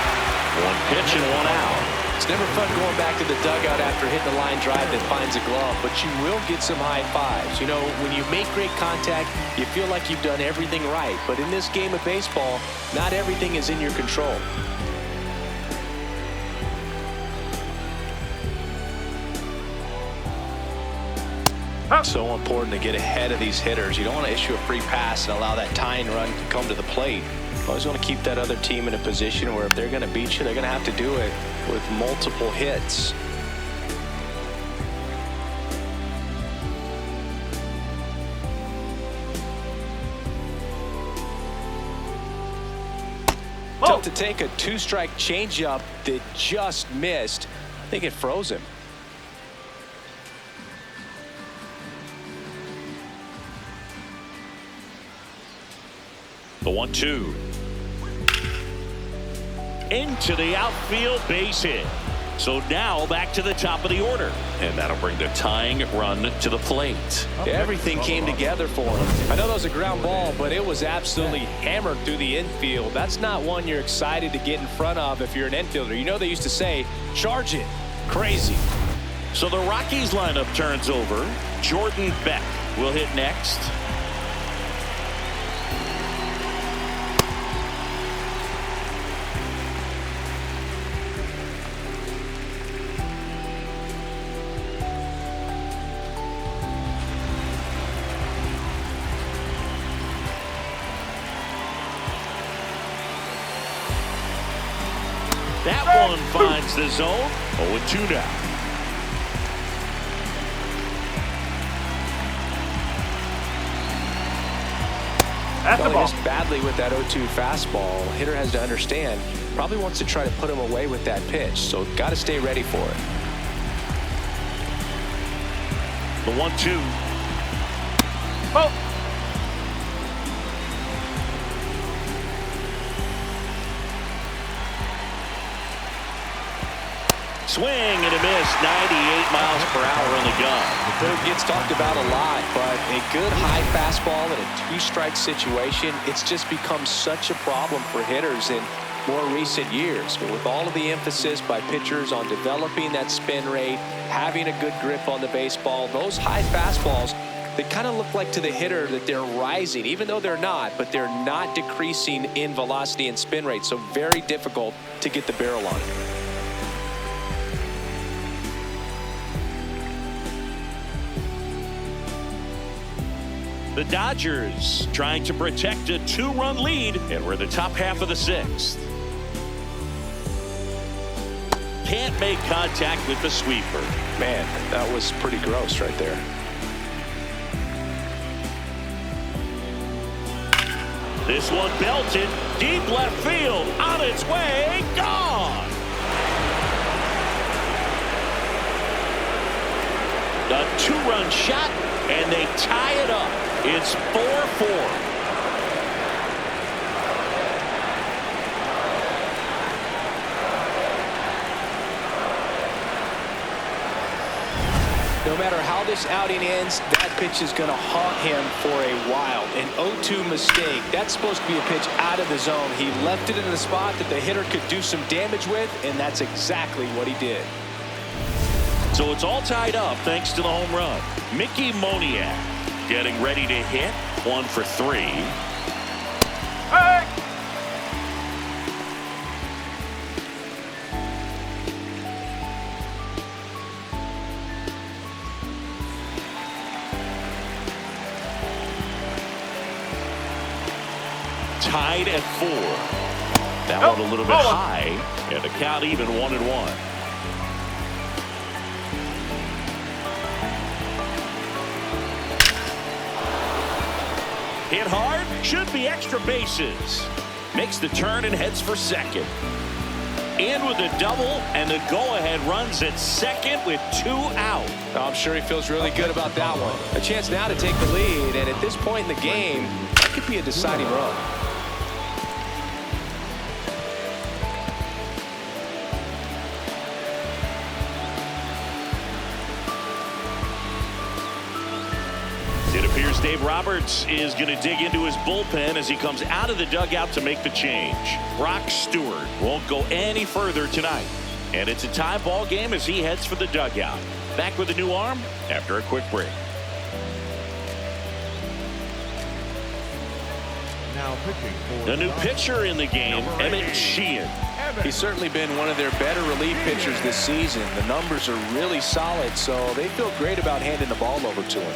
One pitch and one out. It's never fun going back to the dugout after hitting a line drive that finds a glove, but you will get some high fives. You know, when you make great contact, you feel like you've done everything right. But in this game of baseball, not everything is in your control. So important to get ahead of these hitters. You don't want to issue a free pass and allow that tying run to come to the plate. You always want to keep that other team in a position where if they're going to beat you, they're going to have to do it with multiple hits. Tough to take a 2-strike changeup that just missed. I think it froze him. The 1-2. Into the outfield, base hit. So now back to the top of the order. And that'll bring the tying run to the plate. Everything came together for him. I know that was a ground ball, but it was absolutely hammered through the infield. That's not one you're excited to get in front of if you're an infielder. You know they used to say, charge it. Crazy. So the Rockies lineup turns over. Jordan Beck will hit next. That one finds the zone. 0-2 now. That's the ball. Missed badly with that 0-2 fastball. Hitter has to understand. Probably wants to try to put him away with that pitch. So got to stay ready for it. The 1-2. Oh. Swing and a miss. 98 miles per hour on the gun. It gets talked about a lot, but a good high fastball in a 2-strike situation, it's just become such a problem for hitters in more recent years. But with all of the emphasis by pitchers on developing that spin rate, having a good grip on the baseball, those high fastballs, they kind of look like to the hitter that they're rising, even though they're not, but they're not decreasing in velocity and spin rate. So very difficult to get the barrel on it. The Dodgers trying to protect a 2-run lead, and we're in the top half of the 6th. Can't make contact with the sweeper. Man, that was pretty gross right there. This one belted deep left field, on its way, gone. A 2-run shot, and they tie it up. It's 4-4. No matter how this outing ends, that pitch is going to haunt him for a while. An 0-2 mistake. That's supposed to be a pitch out of the zone. He left it in a spot that the hitter could do some damage with, and that's exactly what he did. So it's all tied up thanks to the home run. Mickey Moniak getting ready to hit. 1 for 3. Hey! Tied at 4. That one a little bit high, and the count even 1-1. Hit hard, should be extra bases. Makes the turn and heads for second. And with a double, and the go-ahead runs at second with 2 out. I'm sure he feels really good about that one. A chance now to take the lead, and at this point in the game, that could be a deciding run. It appears Dave Roberts is going to dig into his bullpen as he comes out of the dugout to make the change. Brock Stewart won't go any further tonight. And it's a tie ball game as he heads for the dugout. Back with a new arm after a quick break. Now pitching for The new pitcher in the game, Number Emmett 80. Sheehan. He's certainly been one of their better relief pitchers this season. The numbers are really solid, so they feel great about handing the ball over to him.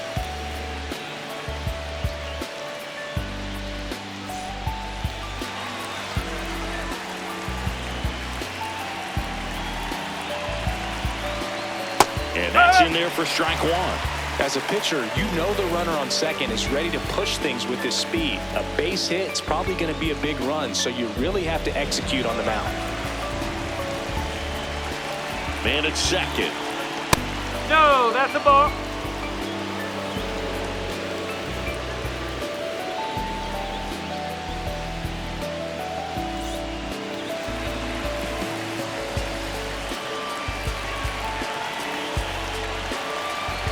And that's in there for strike 1. As a pitcher, you know the runner on second is ready to push things with his speed. A base hit is probably going to be a big run, so you really have to execute on the mound. Man at second. No, that's the ball.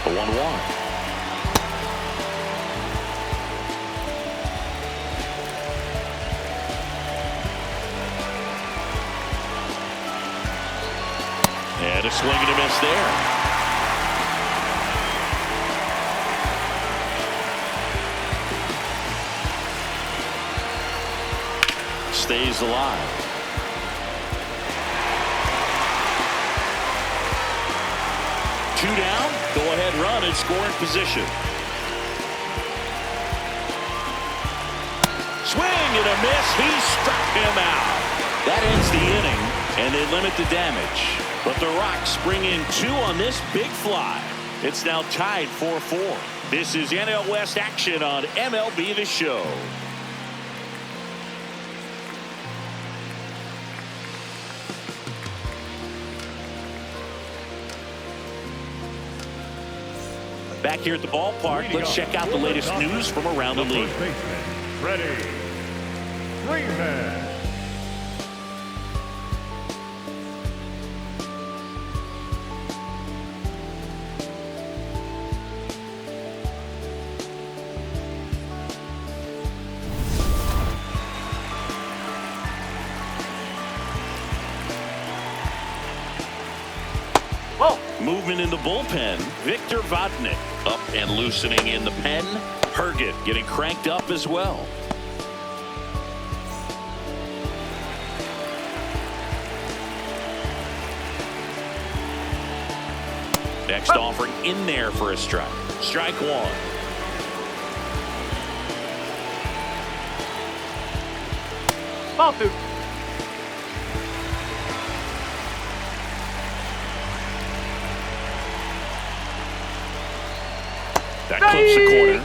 A 1-1. And a swing and a miss there. Stays alive. Two down, go-ahead run and scoring position. Swing and a miss. He struck him out. That ends the inning, and they limit the damage. But the Rocks bring in 2 on this big fly. It's now tied 4-4. This is NL West action on MLB The Show. Back here at the ballpark, let's check out the latest news from around the league. First baseman, Freddie Freeman. Movement in the bullpen. Victor Vodnik up and loosening in the pen. Herget getting cranked up as well. Next offering in there for a strike. Strike 1. Ball 2. That clips the corner.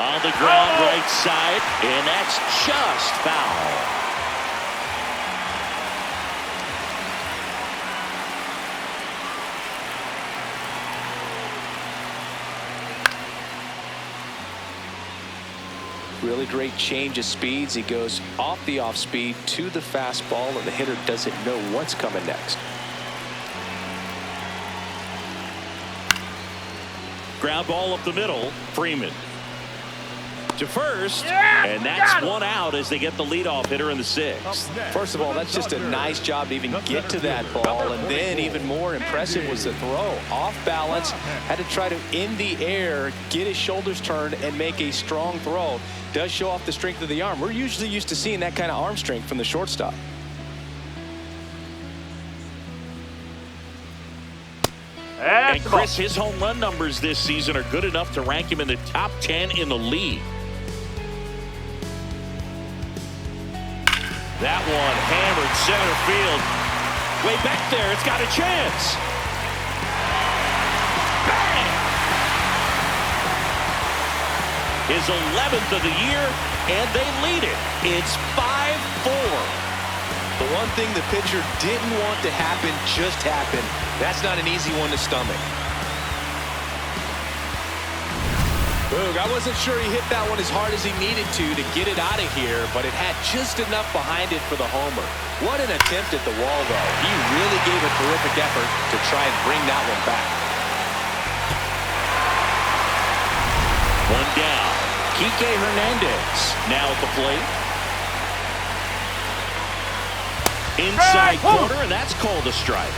On the ground, right side, and that's just foul. Really great change of speeds. He goes off the off speed to the fastball, and the hitter doesn't know what's coming next. Ground ball up the middle. Freeman to first, and that's one out as they get the leadoff hitter in the sixth. First of all, that's just a nice job to even get to that ball, and then even more impressive was the throw. Off balance, had to try to, in the air, get his shoulders turned and make a strong throw. Does show off the strength of the arm. We're usually used to seeing that kind of arm strength from the shortstop. And Chris, his home run numbers this season are good enough to rank him in the top 10 in the league. That one hammered center field. Way back there, it's got a chance. Bang! His 11th of the year, and they lead it. It's 5-4. The one thing the pitcher didn't want to happen just happened. That's not an easy one to stomach. Boog, I wasn't sure he hit that one as hard as he needed to get it out of here, but it had just enough behind it for the homer. What an attempt at the wall, though. He really gave a terrific effort to try and bring that one back. One down. Kike Hernandez now at the plate. Inside corner, and that's called a strike.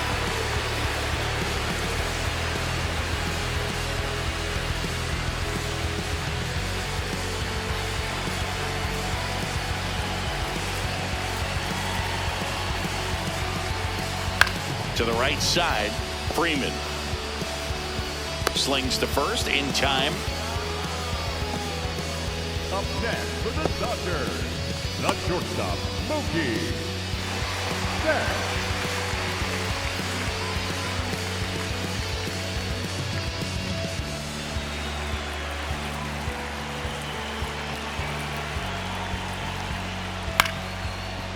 To the right side, Freeman slings to first in time. Up next for the Dodgers, the shortstop, Mookie Betts.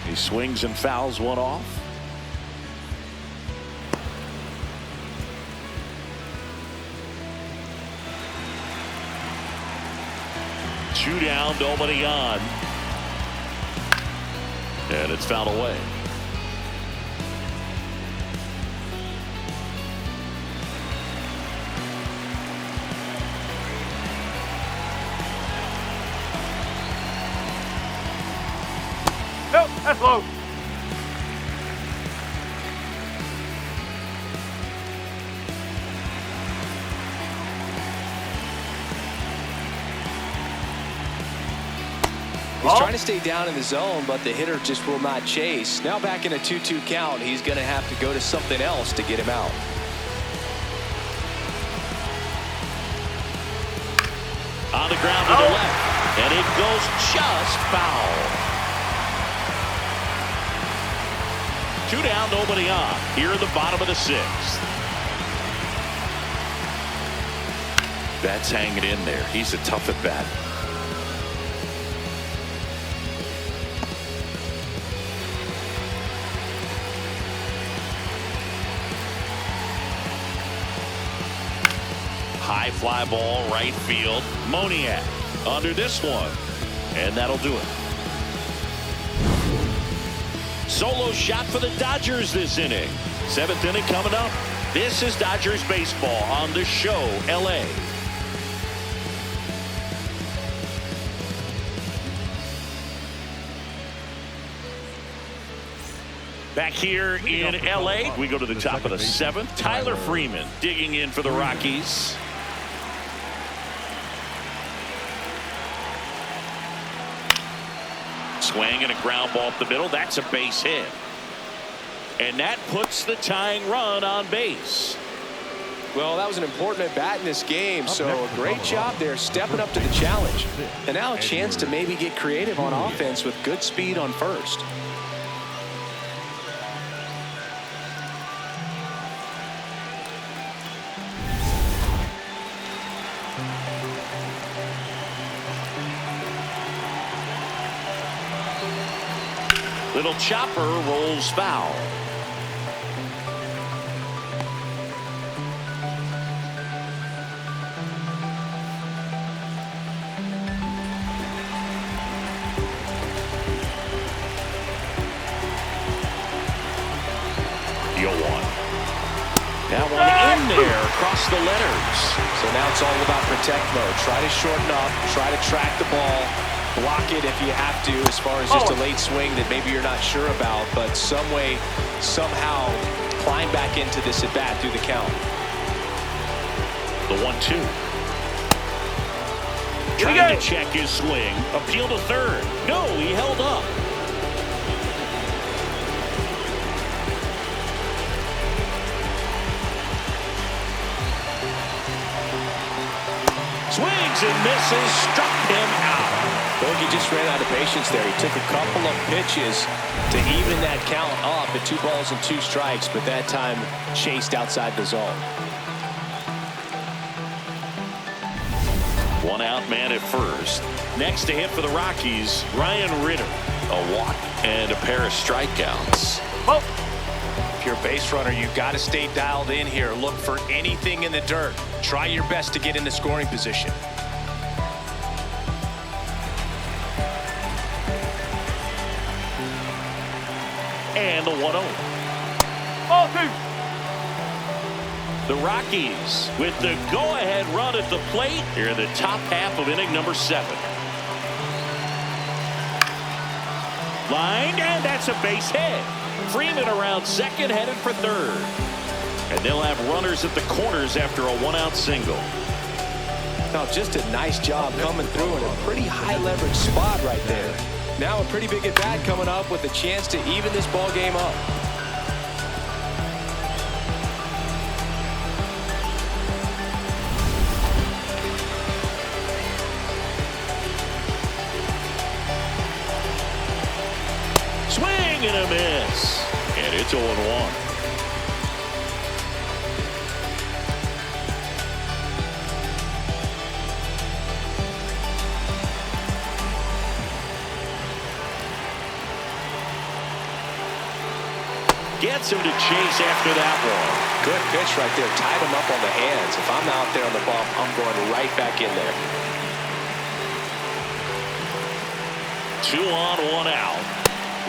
He swings and fouls one off. Two down, nobody on. And it's fouled away. Nope, that's low. He's trying to stay down in the zone, but the hitter just will not chase. Now back in a 2-2 count, he's going to have to go to something else to get him out. On the ground to the left, and it goes just foul. Two down, nobody on. Here in the bottom of the sixth. That's hanging in there. He's a tough at bat. High fly ball, right field. Moniak under this one. And that'll do it. Solo shot for the Dodgers this inning. Seventh inning coming up. This is Dodgers baseball on the show, LA. Back here in LA, we go to the top of the seventh. Tyler Freeman digging in for the Rockies. Swing and a ground ball up the middle. That's a base hit. And that puts the tying run on base. Well, that was an important at bat in this game, so a great job there stepping up to the challenge. And now a chance to maybe get creative on offense with good speed on first. Little chopper rolls foul. That one in there across the letters. So now it's all about protect mode. Try to shorten up, try to track the ball, block it if you have to, as far as just a late swing that maybe you're not sure about, but some way, somehow climb back into this at bat through the count. The 1-2. Trying to check his swing. Appeal to third. No, he held up. Swings and misses, struck him out. Well, he just ran out of patience there. He took a couple of pitches to even that count up at 2 balls and 2 strikes, but that time chased outside the zone. 1 out man at first. Next to hit for the Rockies, Ryan Ritter. A walk and a pair of strikeouts. Oh. If you're a base runner, you've got to stay dialed in here. Look for anything in the dirt. Try your best to get in the scoring position. And the 1-0. Ball 2. The Rockies with the go-ahead run at the plate here in the top half of inning number 7. Lined, and that's a base hit. Freeman around second, headed for third. And they'll have runners at the corners after a 1-out single. Now, just a nice job coming through in a pretty high leverage spot right there. Now a pretty big at bat coming up with a chance to even this ball game up. Swing and a miss. And it's 0-1. Gets him to chase after that one. Good pitch right there. Tied him up on the hands. If I'm out there on the bump, I'm going right back in there. 2 on, 1 out.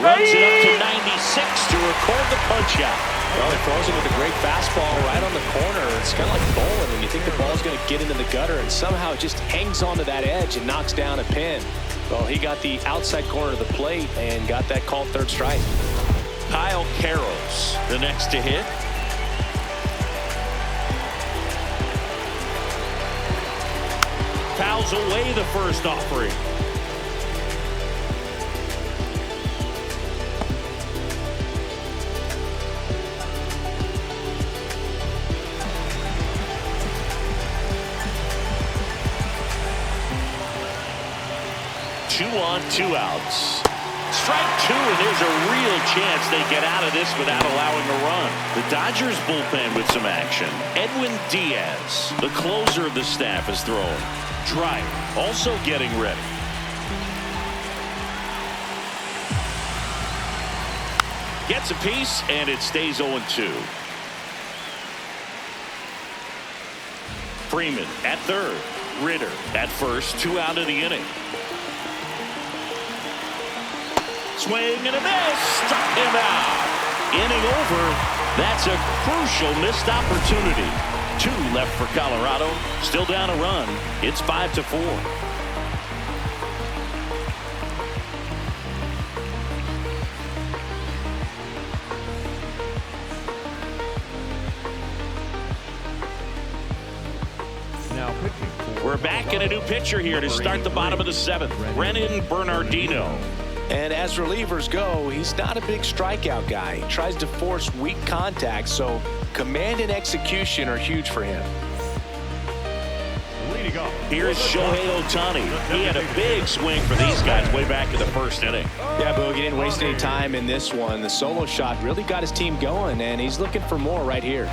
Runs it up to 96 to record the punch out. Well, he throws it with a great fastball right on the corner. It's kind of like bowling when you think the ball's going to get into the gutter and somehow it just hangs onto that edge and knocks down a pin. Well, he got the outside corner of the plate and got that called third strike. Kyle Carroll's the next to hit. Fouls away the first offering. Two on, 2 outs. Strike 2, and there's a real chance they get out of this without allowing a run. The Dodgers bullpen with some action. Edwin Diaz, the closer of the staff, is throwing. Dryer also getting ready. Gets a piece, and it stays 0-2. Freeman at third. Ritter at first. 2 out of the inning. Swing and a miss. Struck him out. Inning over. That's a crucial missed opportunity. 2 left for Colorado. Still down a run. It's 5-4. Now pitching. We're back in a new pitcher here to start the bottom of the 7th. Brennan Bernardino. And as relievers go, he's not a big strikeout guy. He tries to force weak contact, so command and execution are huge for him. Leading off. Here's Shohei Ohtani. He had a big swing for these guys way back in the first inning. Yeah, Boog, he didn't waste any time in this one. The solo shot really got his team going, and he's looking for more right here.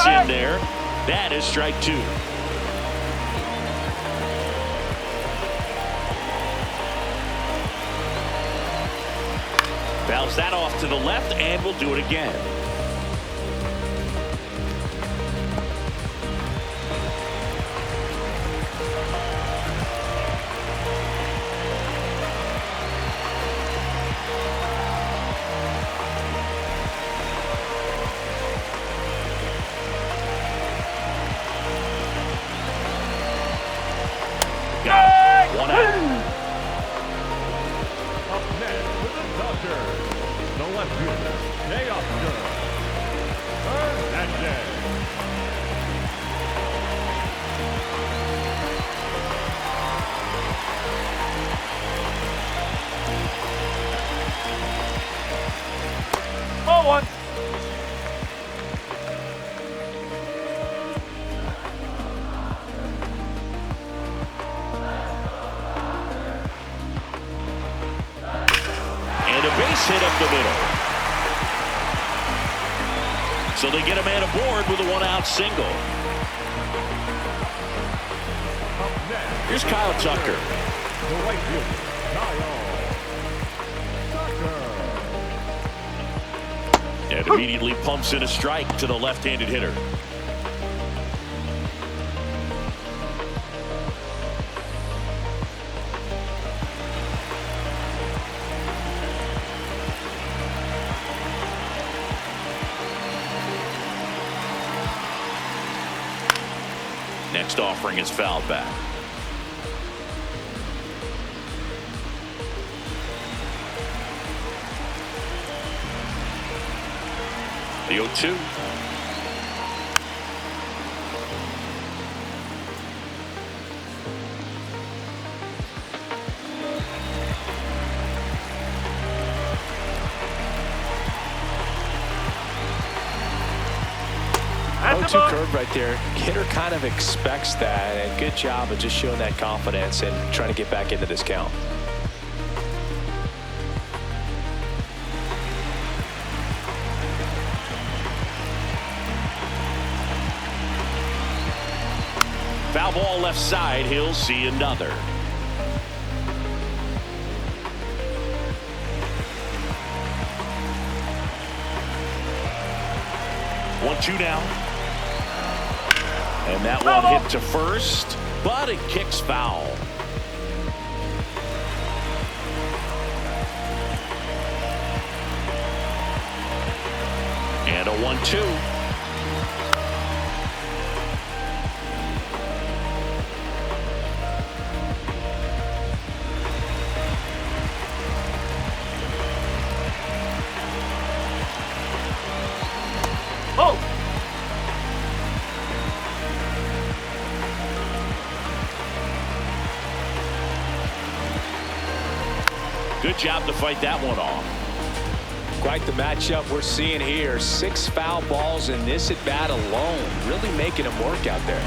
in there. That is strike two. Fouls that off to the left, and we'll do it again. One out. Up next with the Dodgers, the left fielder, Teoscar Hernandez. Ball one. Base hit up the middle. So they get a man aboard with a one-out single. Up next, Here's Kyle Tucker. the right fielder, Kyle Tucker. And immediately pumps in a strike to the left-handed hitter. Next offering is fouled back. The 0-2. Oh, two curve right there. Hitter kind of expects that, and good job of just showing that confidence and trying to get back into this count. Foul ball left side. He'll see another. One-two now. And that one hit to first, but it kicks foul. And a 1-2. Good job to fight that one off. Quite the matchup we're seeing here. 6 foul balls in this at bat alone. Really making him work out there.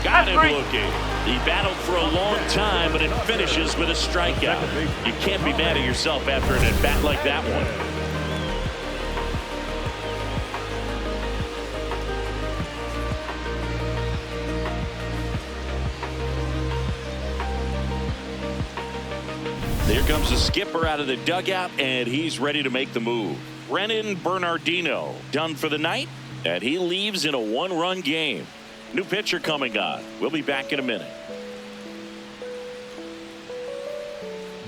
Got him looking. He battled for a long time, but it finishes with a strikeout. You can't be mad at yourself after an at bat like that one. Here comes the skipper out of the dugout, and he's ready to make the move. Brennan Bernardino done for the night, and he leaves in a one-run game. New pitcher coming on. We'll be back in a minute.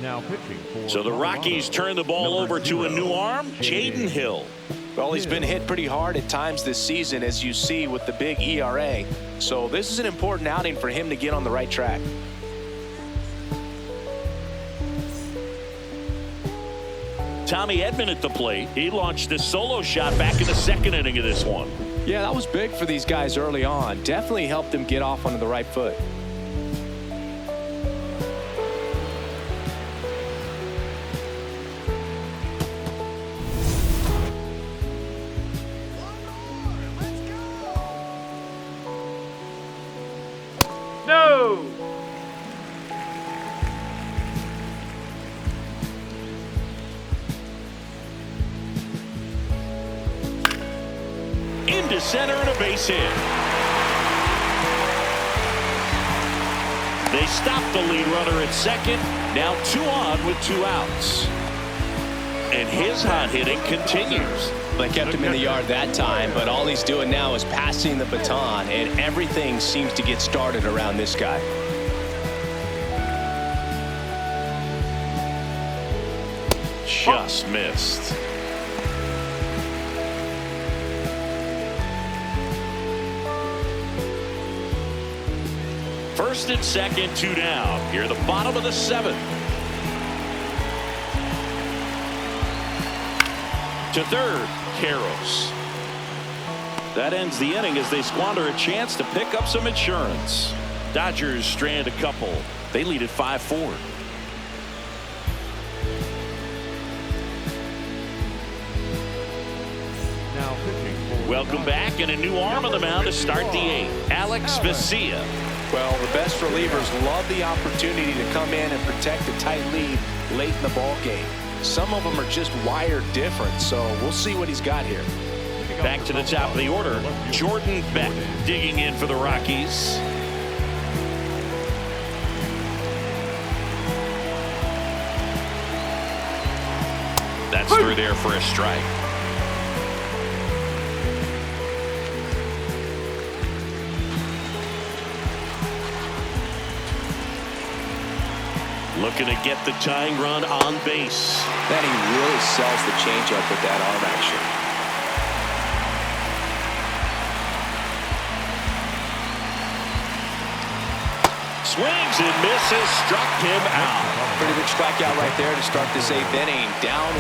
Now pitching for So the Rockies turn the ball over to a new arm, Jaden Hill. Well, he's been hit pretty hard at times this season, as you see with the big ERA. So this is an important outing for him to get on the right track. Tommy Edman at the plate. He launched this solo shot back in the second inning of this one. Yeah, that was big for these guys early on. Definitely helped them get off onto the right foot. No. into center and a base hit. They stop the lead runner at second. Now 2 on with 2 outs. And his hot hitting continues. They kept him in the yard that time, but all he's doing now is passing the baton, and everything seems to get started around this guy. Just missed. First and second, 2 down. Here, the bottom of the 7th. To third, Karros. That ends the inning as they squander a chance to pick up some insurance. Dodgers strand a couple. They lead at 5-4. Now pitching for Welcome back, and a new arm on the mound to start the 8th. Alex Vesia. Well, the best relievers love the opportunity to come in and protect a tight lead late in the ball game. Some of them are just wired different, so we'll see what he's got here. Back to the top of the order, Jordan Beck digging in for the Rockies. That's through there for a strike. Looking to get the tying run on base. Then he really sells the changeup with that arm action. Swings and misses, struck him out. Pretty big strikeout right there to start this 8th inning. Down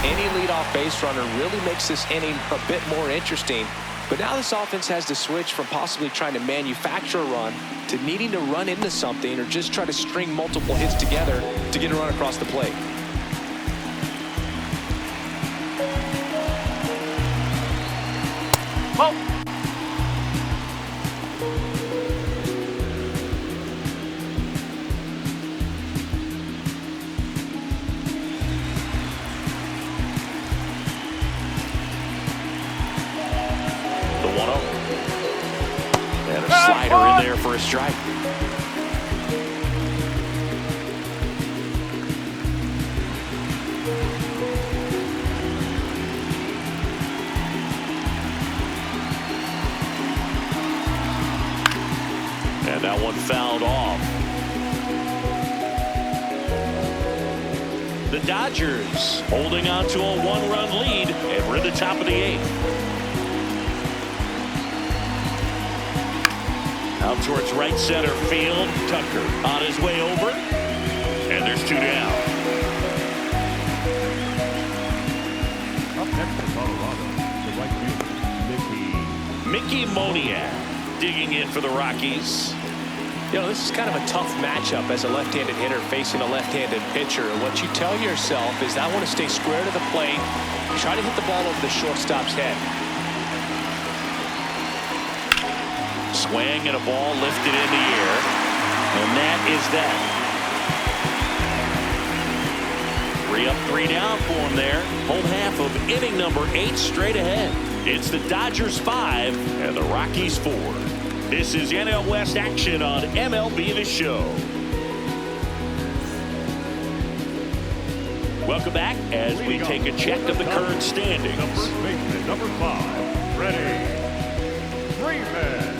1. Any leadoff base runner really makes this inning a bit more interesting. But now this offense has to switch from possibly trying to manufacture a run to needing to run into something or just try to string multiple hits together to get a run across the plate. Oh. The 1-0. And a slider in there for a strike. And that one fouled off. The Dodgers holding on to a 1-run lead, and we're at the top of the 8th. Out towards right center field. Tucker on his way over. And there's 2 down. up next for Colorado, the right fielder, Mickey Moniak digging in for the Rockies. You know, this is kind of a tough matchup as a left-handed hitter facing a left-handed pitcher. And what you tell yourself is I want to stay square to the plate, try to hit the ball over the shortstop's head. Swing and a ball lifted in the air. And that is that. 3 up, 3 down for him there. Home half of inning number 8 straight ahead. It's the Dodgers 5 and the Rockies 4. This is NL West action on MLB The Show. Welcome back as we take a check of the current standings. the first baseman, number 5, Freddie Freeman.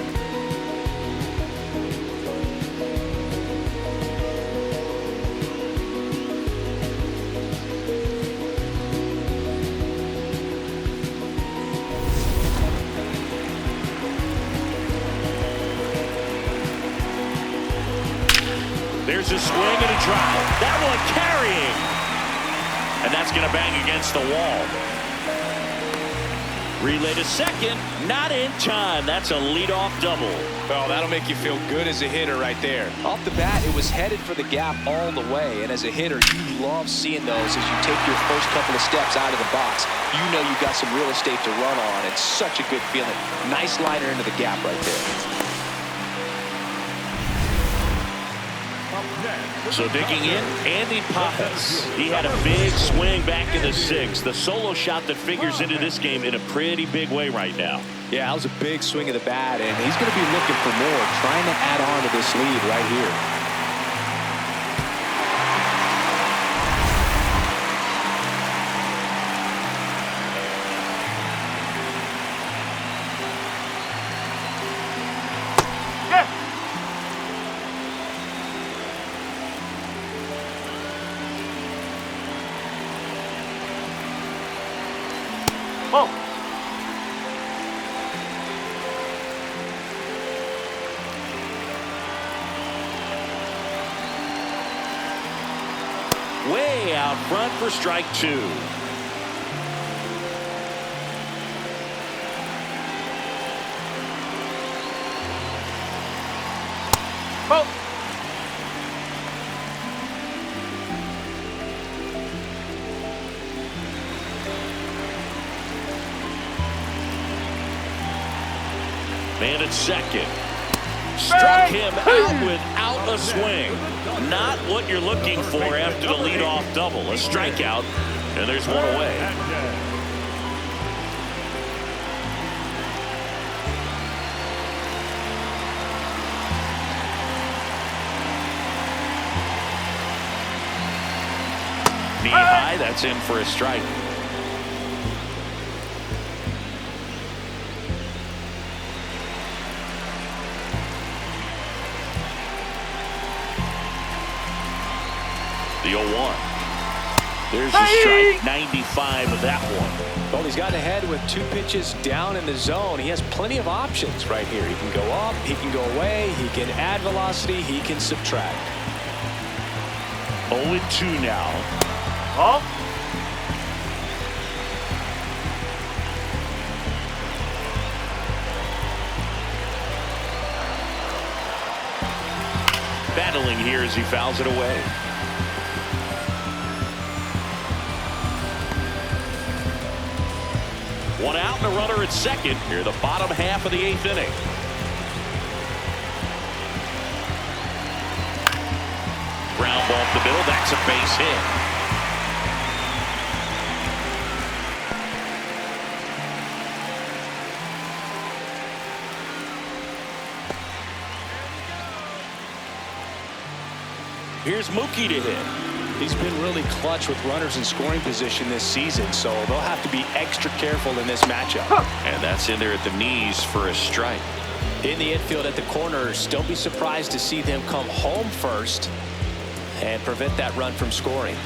There's a swing and a drive. That one carrying. And that's going to bang against the wall. Relay to second. Not in time. That's a leadoff double. Well, that'll make you feel good as a hitter right there. Off the bat, it was headed for the gap all the way. And as a hitter, you love seeing those as you take your first couple of steps out of the box. You know you've got some real estate to run on. It's such a good feeling. Nice liner into the gap right there. So digging in, Andy Pajas. He had a big swing back in the 6th. The solo shot that figures into this game in a pretty big way right now. Yeah, that was a big swing of the bat, and he's going to be looking for more, trying to add on to this lead right here. Way out front for strike two. Man at second. Struck him out without a swing. Not what you're looking for after the leadoff double. A strikeout, and there's one away. Knee high, that's in for a strike. The 0-1. There's the strike, 95 of that one. Well, he's gotten ahead with 2 pitches down in the zone. He has plenty of options right here. He can go up, he can go away, he can add velocity, he can subtract. 0-2 now. Battling here as he fouls it away. One out and a runner at second here, the bottom half of the 8th inning. Ground ball up the middle, that's a base hit. Here's Mookie to hit. He's been really clutch with runners in scoring position this season, so they'll have to be extra careful in this matchup. And that's in there at the knees for a strike. In the infield at the corners, don't be surprised to see them come home first and prevent that run from scoring.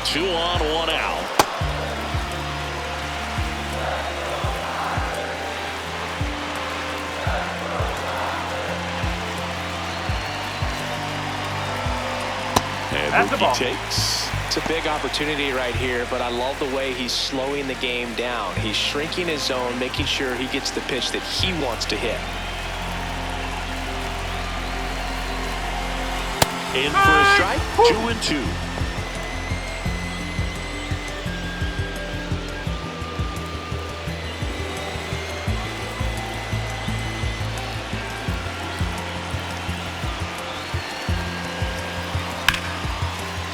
Two on, one out. And Mookie takes. It's a big opportunity right here, but I love the way he's slowing the game down. He's shrinking his zone, making sure he gets the pitch that he wants to hit. In for a strike, 2-2.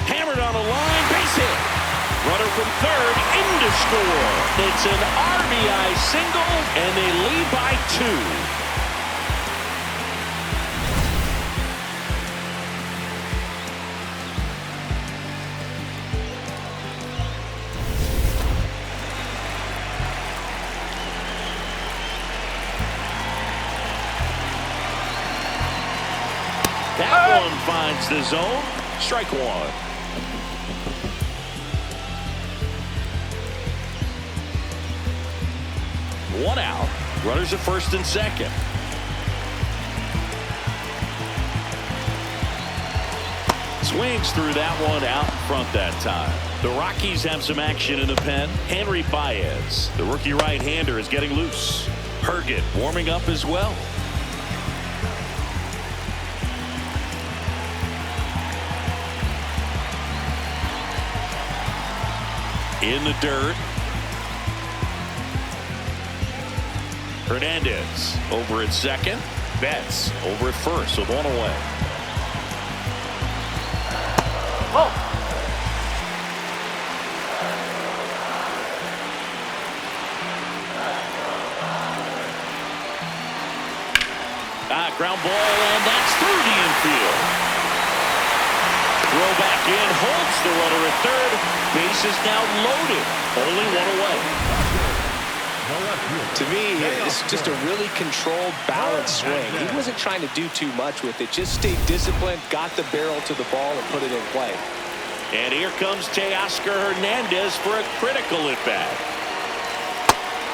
Hammered on a line, base hit. Runner from third in to score. It's an RBI single, and they lead by 2. That one finds the zone. Strike one. One out. Runners at first and second. Swings through that one out in front that time. The Rockies have some action in the pen. Henry Baez, the rookie right-hander, is getting loose. Herget warming up as well. In the dirt. Hernandez over at second. Betts over at first with one away. ball, and that's through the infield. Throw back in, holds the runner at third. Base is now loaded. Only one away. To me, it's just a really controlled, balanced swing. He wasn't trying to do too much with it. Just stayed disciplined, got the barrel to the ball, and put it in play. And here comes Teoscar Hernandez for a critical at-bat.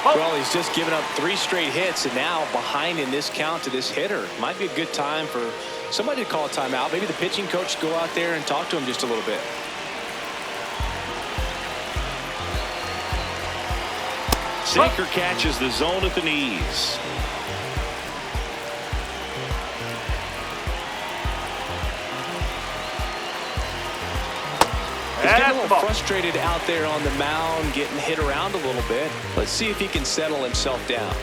Well, he's just given up 3 straight hits, and now behind in this count to this hitter. Might be a good time for somebody to call a timeout. Maybe the pitching coach go out there and talk to him just a little bit. Sinker catches the zone at the knees. He's getting a little frustrated out there on the mound, getting hit around a little bit. Let's see if he can settle himself down.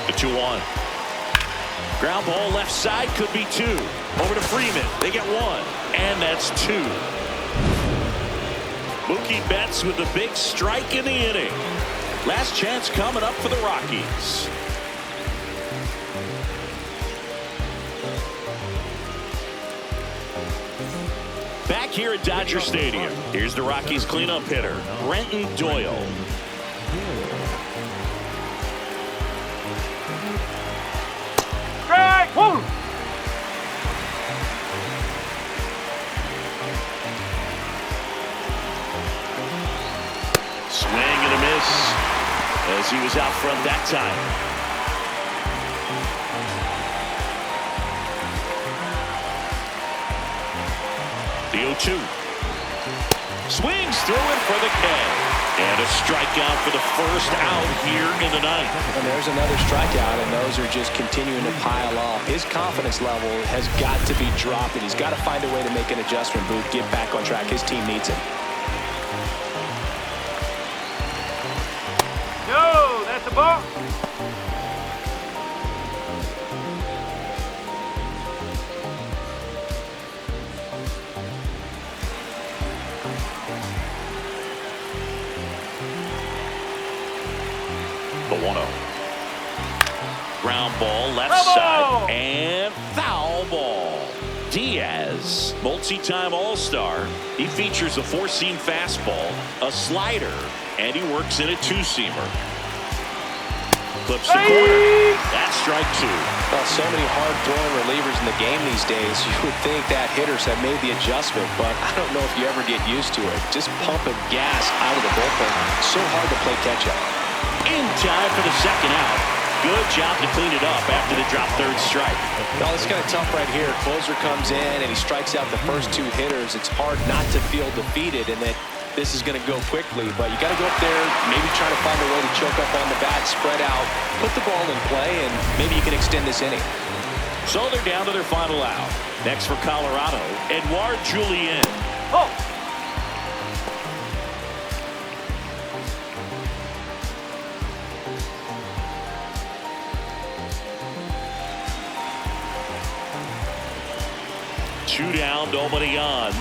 The 2-1. Ground ball left side, could be 2. Over to Freeman. They get 1. And that's 2. Mookie Betts with the big strike in the inning. Last chance coming up for the Rockies. Back here at Dodger Stadium, here's the Rockies cleanup hitter, Brenton Doyle. Strike one. Swing and a miss as he was out front that time. The 0-2. Swings through it for the K. And a strikeout for the first out here in the ninth. And there's another strikeout, and those are just continuing to pile up. His confidence level has got to be dropping. He's got to find a way to make an adjustment, Boot, get back on track. His team needs him. No, that's a ball. The 1-0. Ground ball left side and foul ball. Diaz, multi-time All-Star. He features a 4-seam fastball, a slider, and he works in a 2-seamer. Clips the corner. That's strike 2. Well, so many hard-throwing relievers in the game these days. You would think that hitters have made the adjustment, but I don't know if you ever get used to it. Just pumping gas out of the bullpen. So hard to play catch-up. In time for the second out. Good job to clean it up after the drop third strike. Well, it's kind of tough right here. Closer comes in and he strikes out the first 2 hitters. It's hard not to feel defeated and that this is going to go quickly. But you got to go up there, maybe try to find a way to choke up on the bat, spread out, put the ball in play, and maybe you can extend this inning. So they're down to their final out. Next for Colorado, Edouard Julien. Oh. Two down, nobody on.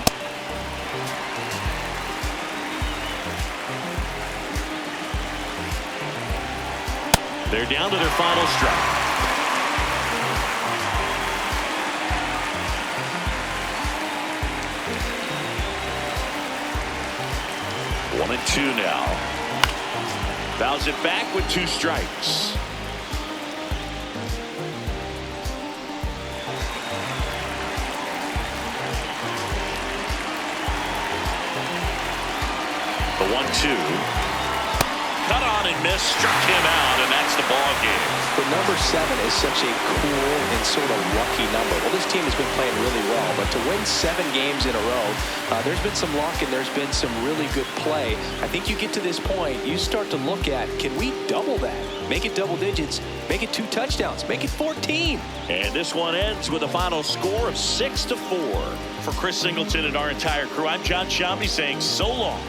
They're down to their final strike. One and 2 now. Fouls it back with 2 strikes. The 1-2. Cut on and missed, struck him out, and that's the ball game. The number 7 is such a cool and sort of lucky number. Well, this team has been playing really well, but to win 7 games in a row, there's been some luck and there's been some really good play. I think you get to this point, you start to look at, can we double that? Make it double digits, make it 2 touchdowns, make it 14. And this one ends with a final score of 6-4. For Chris Singleton and our entire crew, I'm John Shambi saying so long.